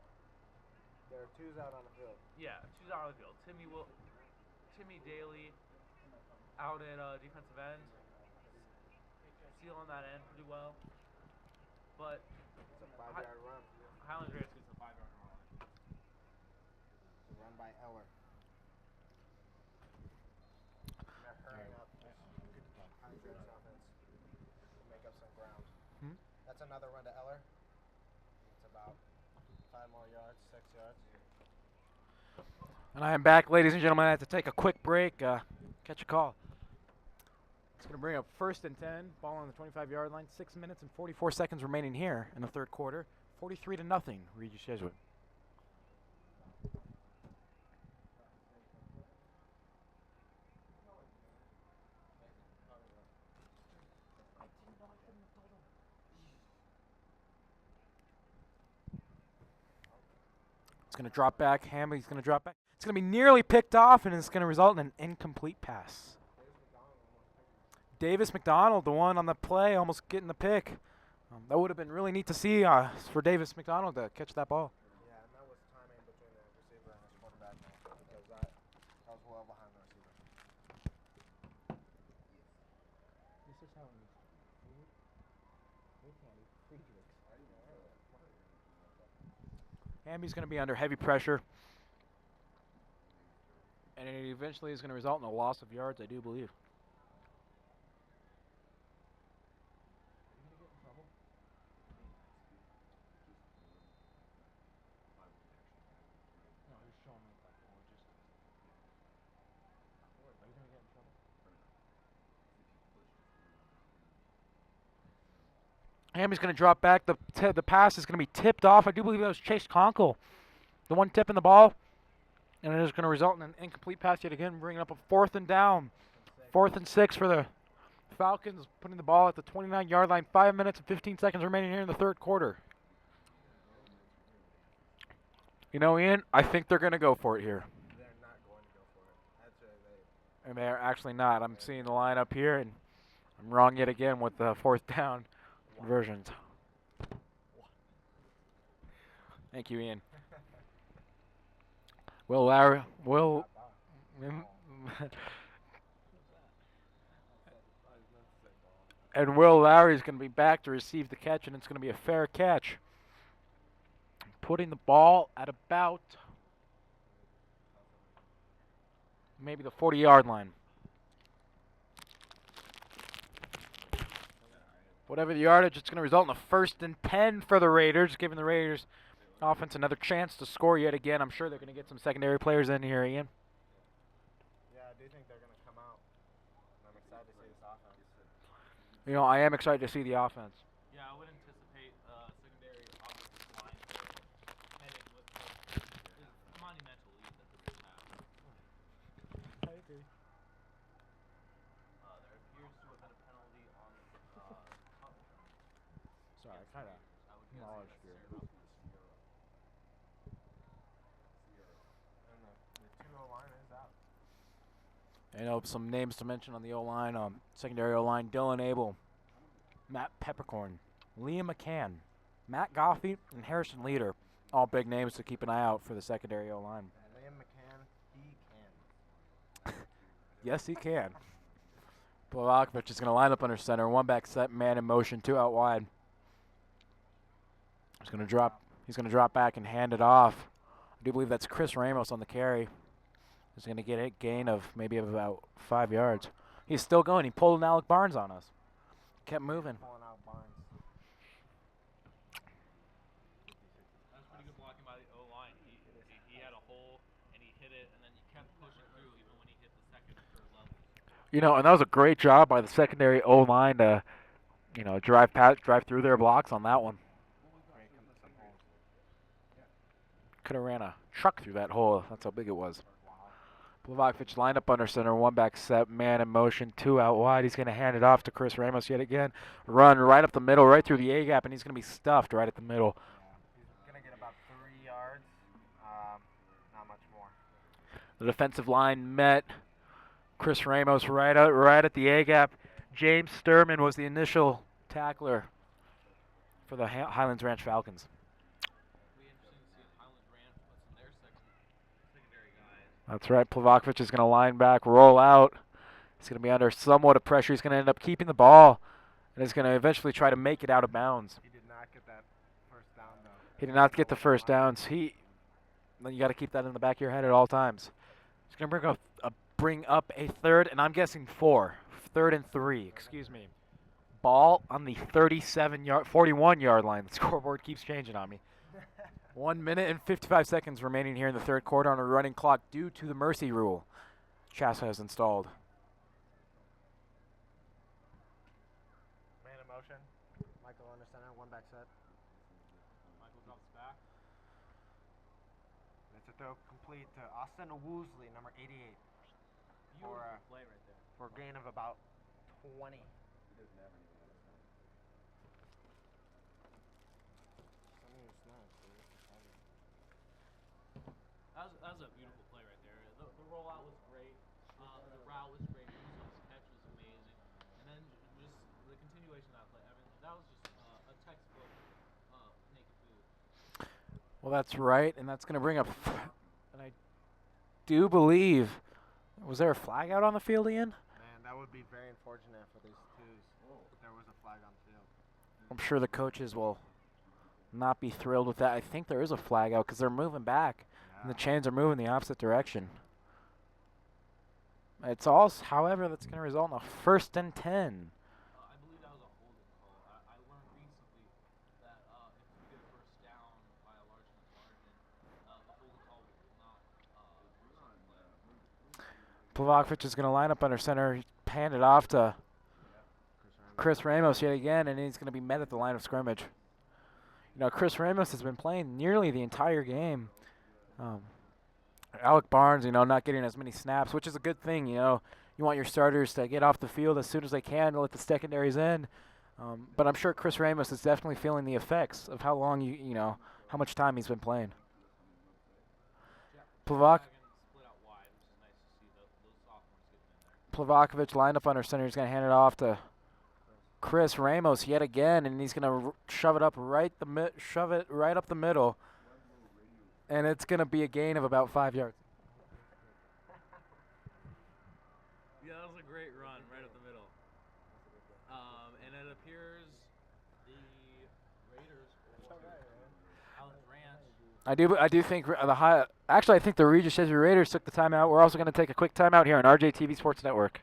There are 2s out on the field. two out on the field. Timmy Daly out at defensive end, sealing that end pretty well. But It's a 5-yard run. Highlands Raiders gets a 5-yard run. It's a run by Eller. They're hurrying up. Highlands Raiders offense to make up some ground. That's another run to Eller. It's about 5 more yards, 6 yards. And I am back, ladies and gentlemen. I have to take a quick break. Catch a call. It's going to bring up 1st and 10. Ball on the 25-yard line. 6 minutes and 44 seconds remaining here in the third quarter. 43-0. Regis Jesuit. It's going to drop back. Hamley's going to drop back. It's going to be nearly picked off, and it's going to result in an incomplete pass. Davis McDonald, the one on the play, almost getting the pick. That would have been really neat to see for Davis McDonald to catch that ball. Yeah, and that was timing between the receiver and his quarterback because that was well behind the receiver. telling you. Food candy. Friedrichs. Hamby's going to be under heavy pressure. And it eventually is going to result in a loss of yards, I do believe. Are you gonna get in trouble? No, he was showing me like the logistics. Are you gonna get in trouble? Hamby's going to drop back. The pass is going to be tipped off. I do believe that was Chase Conkle, the one tipping the ball. And it is going to result in an incomplete pass yet again, bringing up a 4th and down. 4th and 6 for the Falcons, putting the ball at the 29-yard line. 5 minutes and 15 seconds remaining here in the third quarter. You know, Ian, I think they're going to go for it here. They're not going to go for it. That's right. And they're actually not. I'm seeing the lineup here, and I'm wrong yet again with the 4th down conversions. Thank you, Ian. Will and Will Lowry is going to be back to receive the catch, and it's going to be a fair catch. Putting the ball at about maybe the 40-yard line. Whatever the yardage, it's going to result in a 1st and 10 for the Raiders, giving the Raiders offense another chance to score yet again. I'm sure they're going to get some secondary players in here, Ian. Yeah, I do think they're going to come out. I'm excited to see this offense. You know, I am excited to see the offense. Yeah, I would anticipate secondary offensive line heading with the monumental lead that the Raiders have. I agree. There appears to have been a penalty on punt return. Sorry, kind of I would guess knowledge that's here. Sierra. And the 2-0 line is out. You know, some names to mention on the O-line, secondary O-line, Dylan Abel, Matt Peppercorn, Liam McCann, Matt Goffey, and Harrison Leader. All big names to keep an eye out for the secondary O-line. Liam McCann, he can. Yes, he can. Blavakovic is going to line up under center. 1 back set, man in motion, 2 out wide. He's going to drop back and hand it off. I do believe that's Chris Ramos on the carry. He's going to get a gain of maybe about 5 yards. He's still going. He pulled an Alec Barnes on us. Kept moving. Pulling out Barnes. That was pretty good blocking by the O-line. He had a hole, and he hit it, and then he kept pushing through even when he hit the 2nd and 3rd level. You know, and that was a great job by the secondary O-line to, you know, drive through their blocks on that one. Could have ran a truck through that hole. That's how big it was. Blavakovic lined up under center, 1 back set, man in motion, 2 out wide. He's going to hand it off to Chris Ramos yet again. Run right up the middle, right through the A-gap, and he's going to be stuffed right at the middle. Yeah, he's going to get about 3 yards. Not much more. The defensive line met Chris Ramos right at the A-gap. James Sturman was the initial tackler for the Highlands Ranch Falcons. That's right. Plavakovic is going to line back, roll out. He's going to be under somewhat of pressure. He's going to end up keeping the ball, and is going to eventually try to make it out of bounds. He did not get that 1st down, though. He did not get the 1st downs. Then you got to keep that in the back of your head at all times. He's going to bring up a 3rd, and I'm guessing 4. 3rd and 3. Excuse me. Ball on the 41-yard line. The scoreboard keeps changing on me. 1 minute and 55 seconds remaining here in the third quarter on a running clock due to the mercy rule Chassa has installed. Man in motion. Michael under center, 1 back set. Michael drops back. That's a throw complete to Austin Woosley, number 88. Beautiful play right there. For a gain of about 20. That was a beautiful play right there. The rollout was great. The route was great. His catch was amazing. And then just the continuation of that play. That was just a textbook naked move. Well, that's right, and that's going to bring up, and I do believe, was there a flag out on the field, Ian? Man, that would be very unfortunate for these twos. flag on the field. I'm sure the coaches will not be thrilled with that. I think there is a flag out because they're moving back, and the chains are moving the opposite direction. It's also, however, that's going to result in a 1st and 10. I believe that was a holding call. I learned recently that if you get a first down by a large enough margin, the holding call will not play. Plavakovic is going to line up under center. He hand it off to Chris Ramos yet again, and he's going to be met at the line of scrimmage. You know, Chris Ramos has been playing nearly the entire game. Alec Barnes, you know, not getting as many snaps, which is a good thing. You know, you want your starters to get off the field as soon as they can to let the secondaries in. But I'm sure Chris Ramos is definitely feeling the effects of how long you know, how much time he's been playing. Plavakovic lined up under center. He's going to hand it off to Chris Ramos yet again, and he's going to shove it up right up the middle, and it's going to be a gain of about 5 yards. Yeah, that was a great run right up the middle. And it appears the Raiders I do think actually I think the Regis Jesuit Raiders took the timeout. We're also going to take a quick timeout here on RJTV Sports Network.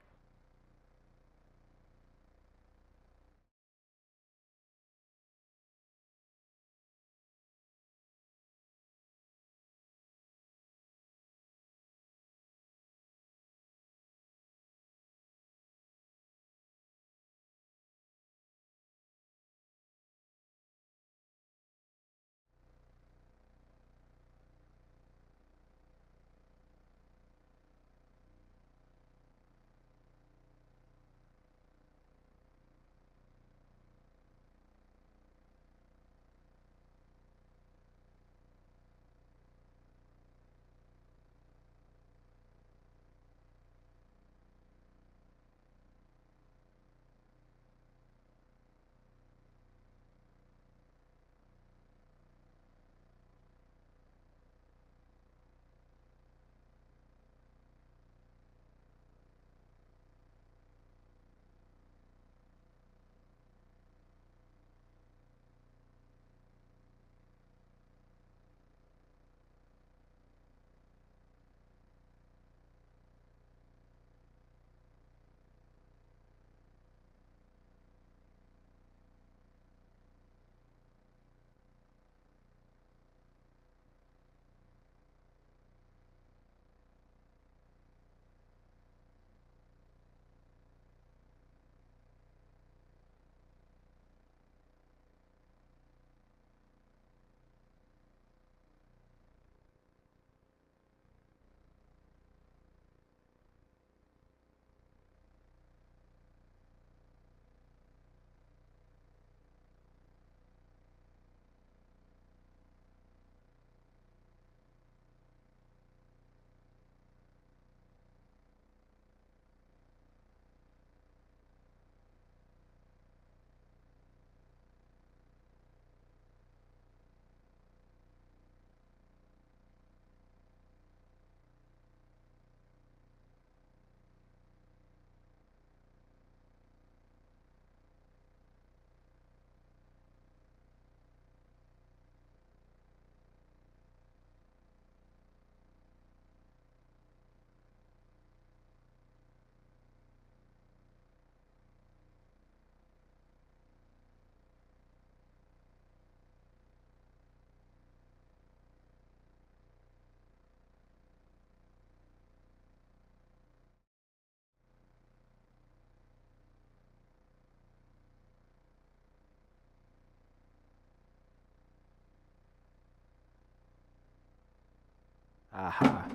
Aha.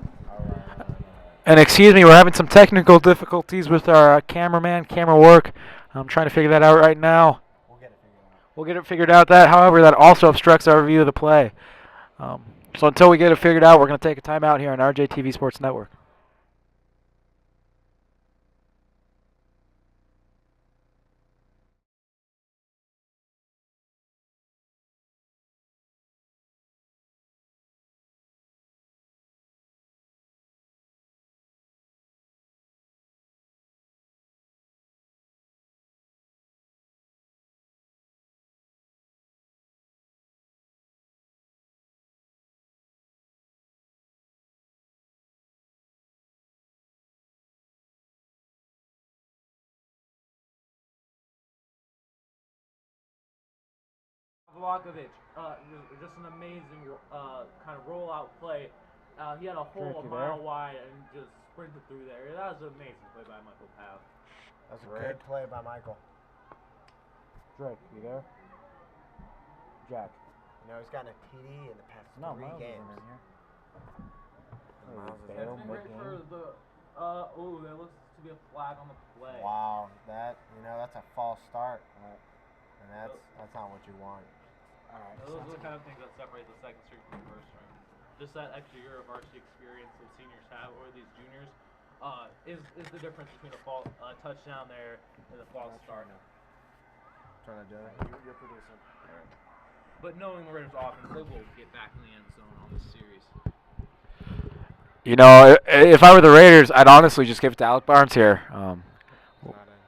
And excuse me, we're having some technical difficulties with our cameraman, camera work. I'm trying to figure that out right now. We'll get it figured out. However, that also obstructs our view of the play. So until we get it figured out, we're going to take a timeout here on RJTV Sports Network. Vlahovic, just an amazing kind of rollout play. He had a hole Drake, a you mile there? wide and just sprinted through there. That was an amazing play by Michael Powell. That's a Drake. good play by Michael. Drake, you there? Jack. You know, he's gotten a TD in the past No, 3 Miles games. isn't in here. And Oh, Miles is Bale, in. mid-game. There looks to be a flag on the play. Wow, that's a false start, and that's not what you want. All right. Those are the kind of things that separate the second string from the first string. Just that extra year of varsity experience that seniors have over these juniors is the difference between a touchdown there and a false start. Trying to do it. You're producing. But knowing the Raiders' offense, they will get back in the end zone on this series. You know, if I were the Raiders, I'd honestly just give it to Alec Barnes here. He's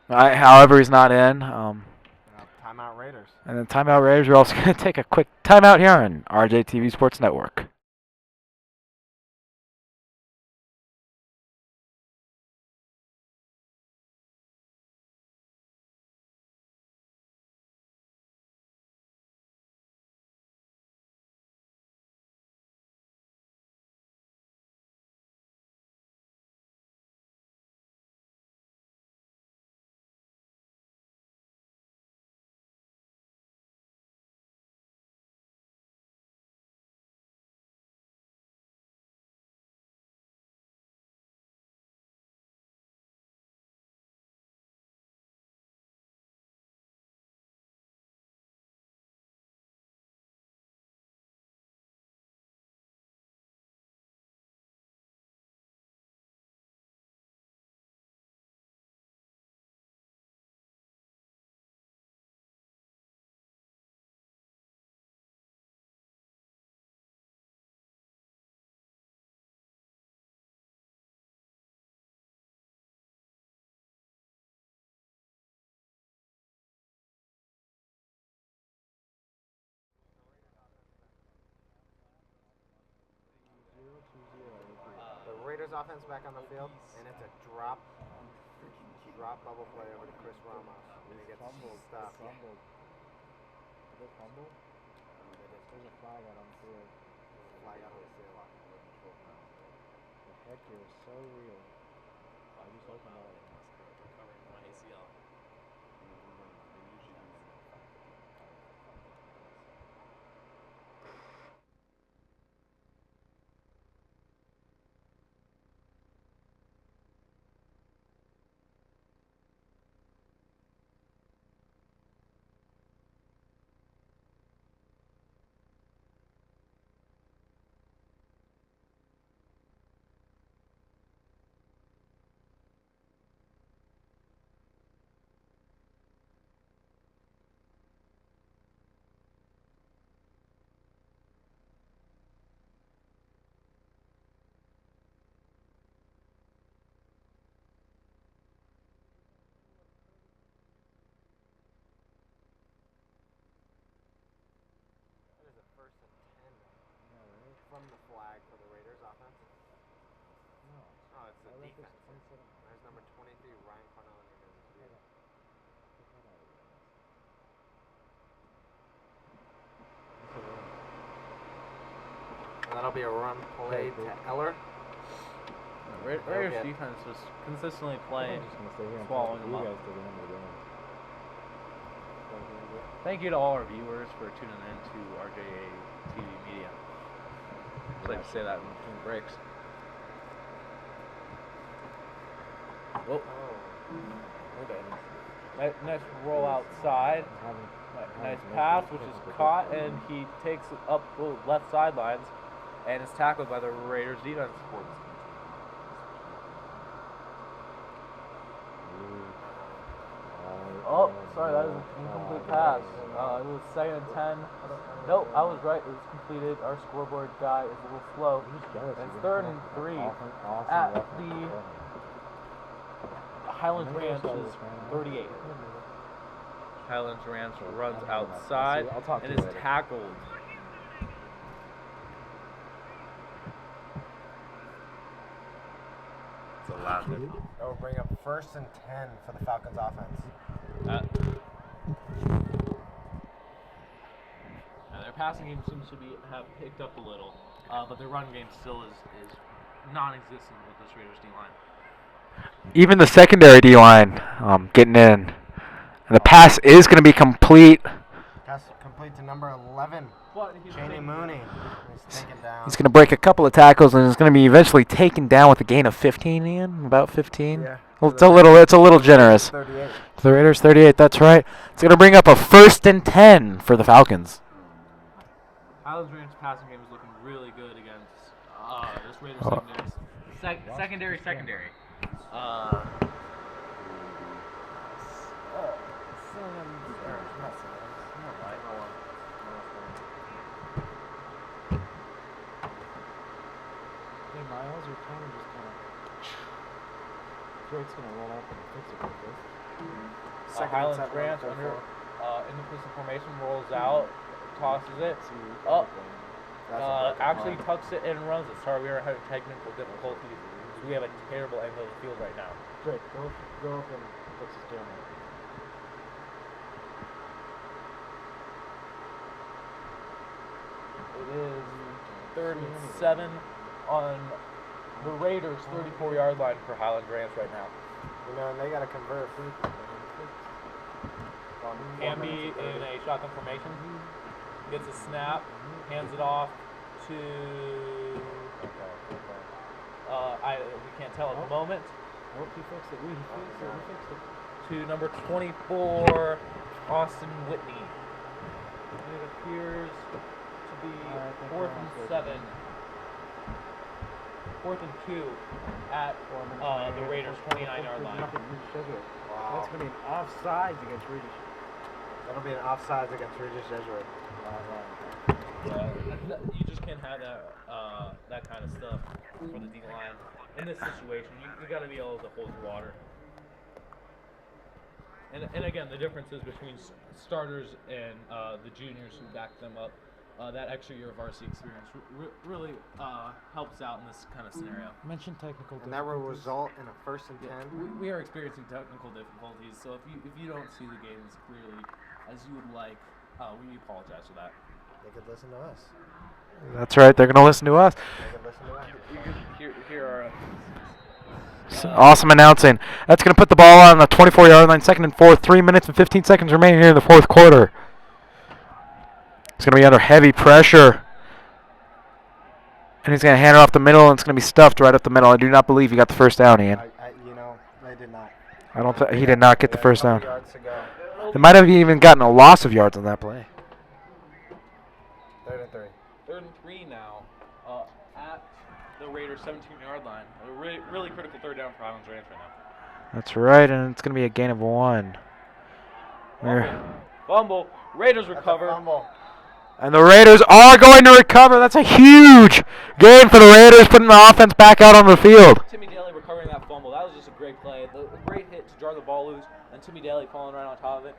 not in. However, he's not in. Timeout Raiders. And then timeout Raiders. We're also going to take a quick timeout here on RJTV Sports Network. The Raiders offense back on the field, and it's a drop bubble play over to Chris Ramos. And he gets stuffed. Fumbled. Did they fumble? There's a flag out on the field. Flag out on the field. The headgear is so real. I just opened it. Recovering from my ACL. That is a 1st and 10 from the flag for the Raiders offense. No. Oh, it's the defense. There's number 23, Ryan Cornell. And that'll be a run play to Eller. Raiders defense was consistently playing, swallowing them up. Thank you to all our viewers for tuning in to RJA TV Media. I'd like to say that in between breaks. Oh. Okay. Nice roll outside. Nice pass, which is caught, and he takes it up the left sidelines and is tackled by the Raiders defense. Oh, sorry, that is an incomplete pass. It was 2nd and 10. Nope, I was right. It was completed. Our scoreboard guy is a little slow. It's 3rd and 3 at the Highlands Ranch's 38. Highlands Ranch runs outside and is tackled. It's a lot there. That will bring up 1st and 10 for the Falcons offense. Their passing game seems to have picked up a little, but their run game still is non-existent with this Raiders D-line. Even the secondary D-line getting in. And the pass is going to be complete. Pass complete to number 11, But Cheney Mooney. He's taken down. He's going to break a couple of tackles and is going to be eventually taken down with a gain of 15, Ian? About 15? Yeah. Well, it's a little generous. 38. The Raiders 38, that's right. It's going to bring up a 1st and 10 for the Falcons. Highlands Ranch passing game is looking really good against this Raiders Oh. secondary. Secondary. Hey, Miles, your camera just kind of. Drake's gonna run up and fix it like this. Highlands Ranch under in the pistol formation rolls out, tosses it. Up. Actually tucks it and runs it. Sorry, we are having technical difficulties. We have a terrible angle of the field right now. Drake, go up and fix his camera. It is 37 on the Raiders' 34-yard line for Highlands Ranch right now. You know, and they got to convert free. Camby in a shotgun formation gets a snap, hands it off to. We can't tell at the moment. Nope, he fixed it. We fixed it. To number 24, Austin Whitney. It appears to be 4th and 7. 4th and 2 at the Raiders' 29-yard line. Wow. That's gonna be an offsides against Regis. That'll be an offsides against Regis Jesuit. Yeah, you just can't have that kind of stuff for the D-line. In this situation, you got to be able to hold your water. And again, the differences between starters and the juniors who back them up, that extra year of varsity experience really helps out in this kind of scenario. Mention technical And that will result in a 1st and 10. We are experiencing technical difficulties, so if you don't see the game as clearly as you would like, we apologize for that. They could listen to us. That's right, they're going to listen to us. They could listen to us. Here are. Awesome announcing. That's going to put the ball on the 24-yard line, 2nd and 4, 3 minutes and 15 seconds remaining here in the 4th quarter. It's going to be under heavy pressure. And he's going to hand it off the middle, and it's going to be stuffed right up the middle. I do not believe he got the first down, Ian. They did not. I don't think he did not get the first down. Yards to go. They might have even gotten a loss of yards on that play. 3rd and 3. 3rd and 3 now at the Raiders' 17-yard line. A really critical 3rd down for Highlands Ranch right now. That's right, and it's going to be a gain of 1. Fumble. Raiders recover. Fumble. And the Raiders are going to recover. That's a huge gain for the Raiders, putting the offense back out on the field. Timmy Daly recovering that fumble. That was just a great play. A great hit to jar the ball loose, and Timmy Daly falling right on top of it.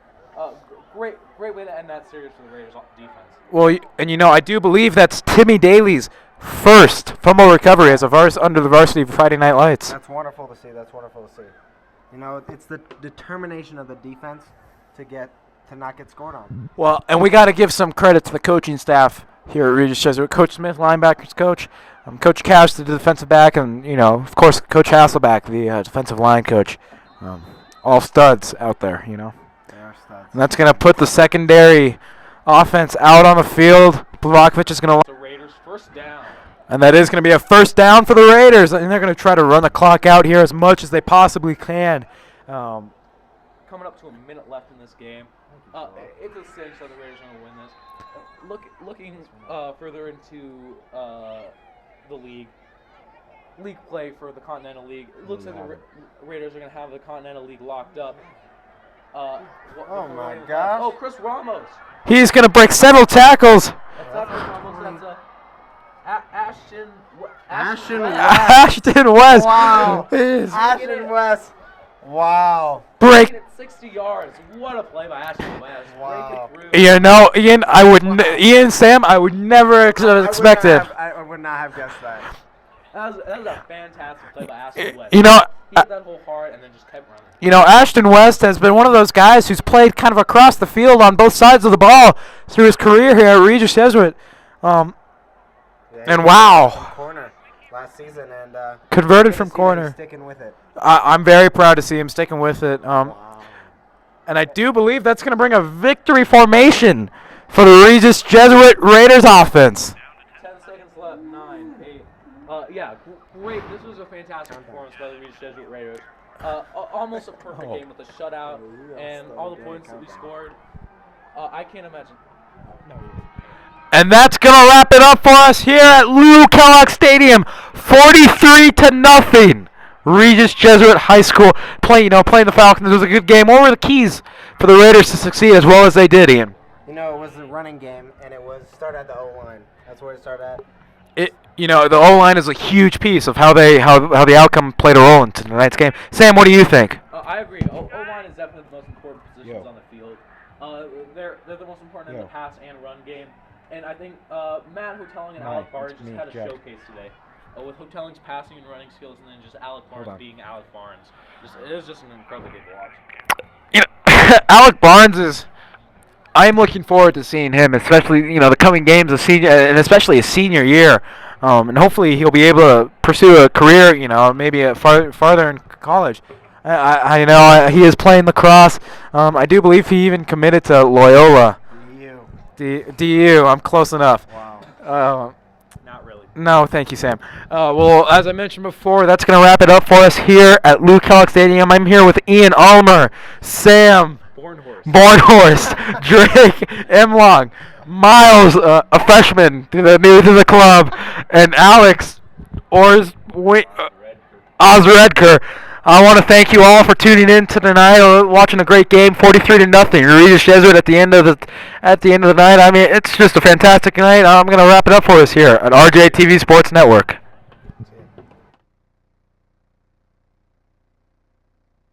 Great way to end that series for the Raiders defense. Well, and I do believe that's Timmy Daly's first fumble recovery as under the varsity Friday Night Lights. That's wonderful to see. You know, it's the determination of the defense to not get scored on. Well, and we got to give some credit to the coaching staff here at Regis Jesuit. Coach Smith, linebackers coach, Coach Cash, the defensive back, and of course, Coach Hasselback, the defensive line coach. All studs out there, They are studs. And that's going to put the secondary offense out on the field. Blavakovic is going to. The Raiders' first down. And that is going to be a first down for the Raiders. And they're going to try to run the clock out here as much as they possibly can. Coming up to a minute left in this game. It's a cinch that the Raiders are going to win this. Looking further into the league play for the Continental League, it looks like the Raiders are going to have the Continental League locked up. Oh my gosh. Oh, Chris Ramos. He's going to break several tackles. That's not Chris Ramos. That's Ashton. Ashton West. Ashton West. Wow. Is Ashton West. Wow. break. 60 yards. What a play by Ashton West. Wow. Break it through. Ian, Sam, I would never expect it. I would not have guessed that. That was a fantastic play by Ashton West. You know, he hit that whole hard and then just kept running. Ashton West has been one of those guys who's played kind of across the field on both sides of the ball. through his career here at Regis Jesuit. Yeah, And he wow. from corner last season, and Converted good to from see that he's corner. sticking with it. I'm very proud to see him sticking with it. Wow. And I do believe that's going to bring a victory formation for the Regis Jesuit Raiders offense. 10 seconds left. 9, 8. Yeah, great. This was a fantastic performance by the Regis Jesuit Raiders. Almost a perfect game with a shutout and all the points that we scored. I can't imagine. And that's going to wrap it up for us here at Kellogg Stadium. 43-0. Regis Jesuit High School playing the Falcons. It was a good game. What were the keys for the Raiders to succeed as well as they did, Ian? You know, it was a running game, and it was started at the O-line. That's where it started at. The O-line is a huge piece of how the outcome played a role in tonight's game. Sam, what do you think? I agree. O-line is definitely the most important positions on the field. They're the most important in the pass and run game. And I think Matt Hotelling and Alec Barnes just had a showcase today. With Hotelling's passing and running skills, and then just Alec Barnes being Alec Barnes. It was just an incredible game to watch. Alec Barnes is. I am looking forward to seeing him, especially the coming games of senior, and especially his senior year. And hopefully he'll be able to pursue a career, maybe farther in college. I know he is playing lacrosse. I do believe he even committed to Loyola. DU. I'm close enough. Wow. Not really. No, thank you, Sam. Well, as I mentioned before, that's going to wrap it up for us here at Kellogg Stadium. I'm here with Ian Ulmer, Sam Bornhorst, Drake Emlong, Miles, a freshman new to the club, and Alex Osredker. I want to thank you all for tuning in tonight, watching a great game, 43-0. Regis Jesuit at the end of the night. I mean, it's just a fantastic night. I'm going to wrap it up for us here at RJ TV Sports Network.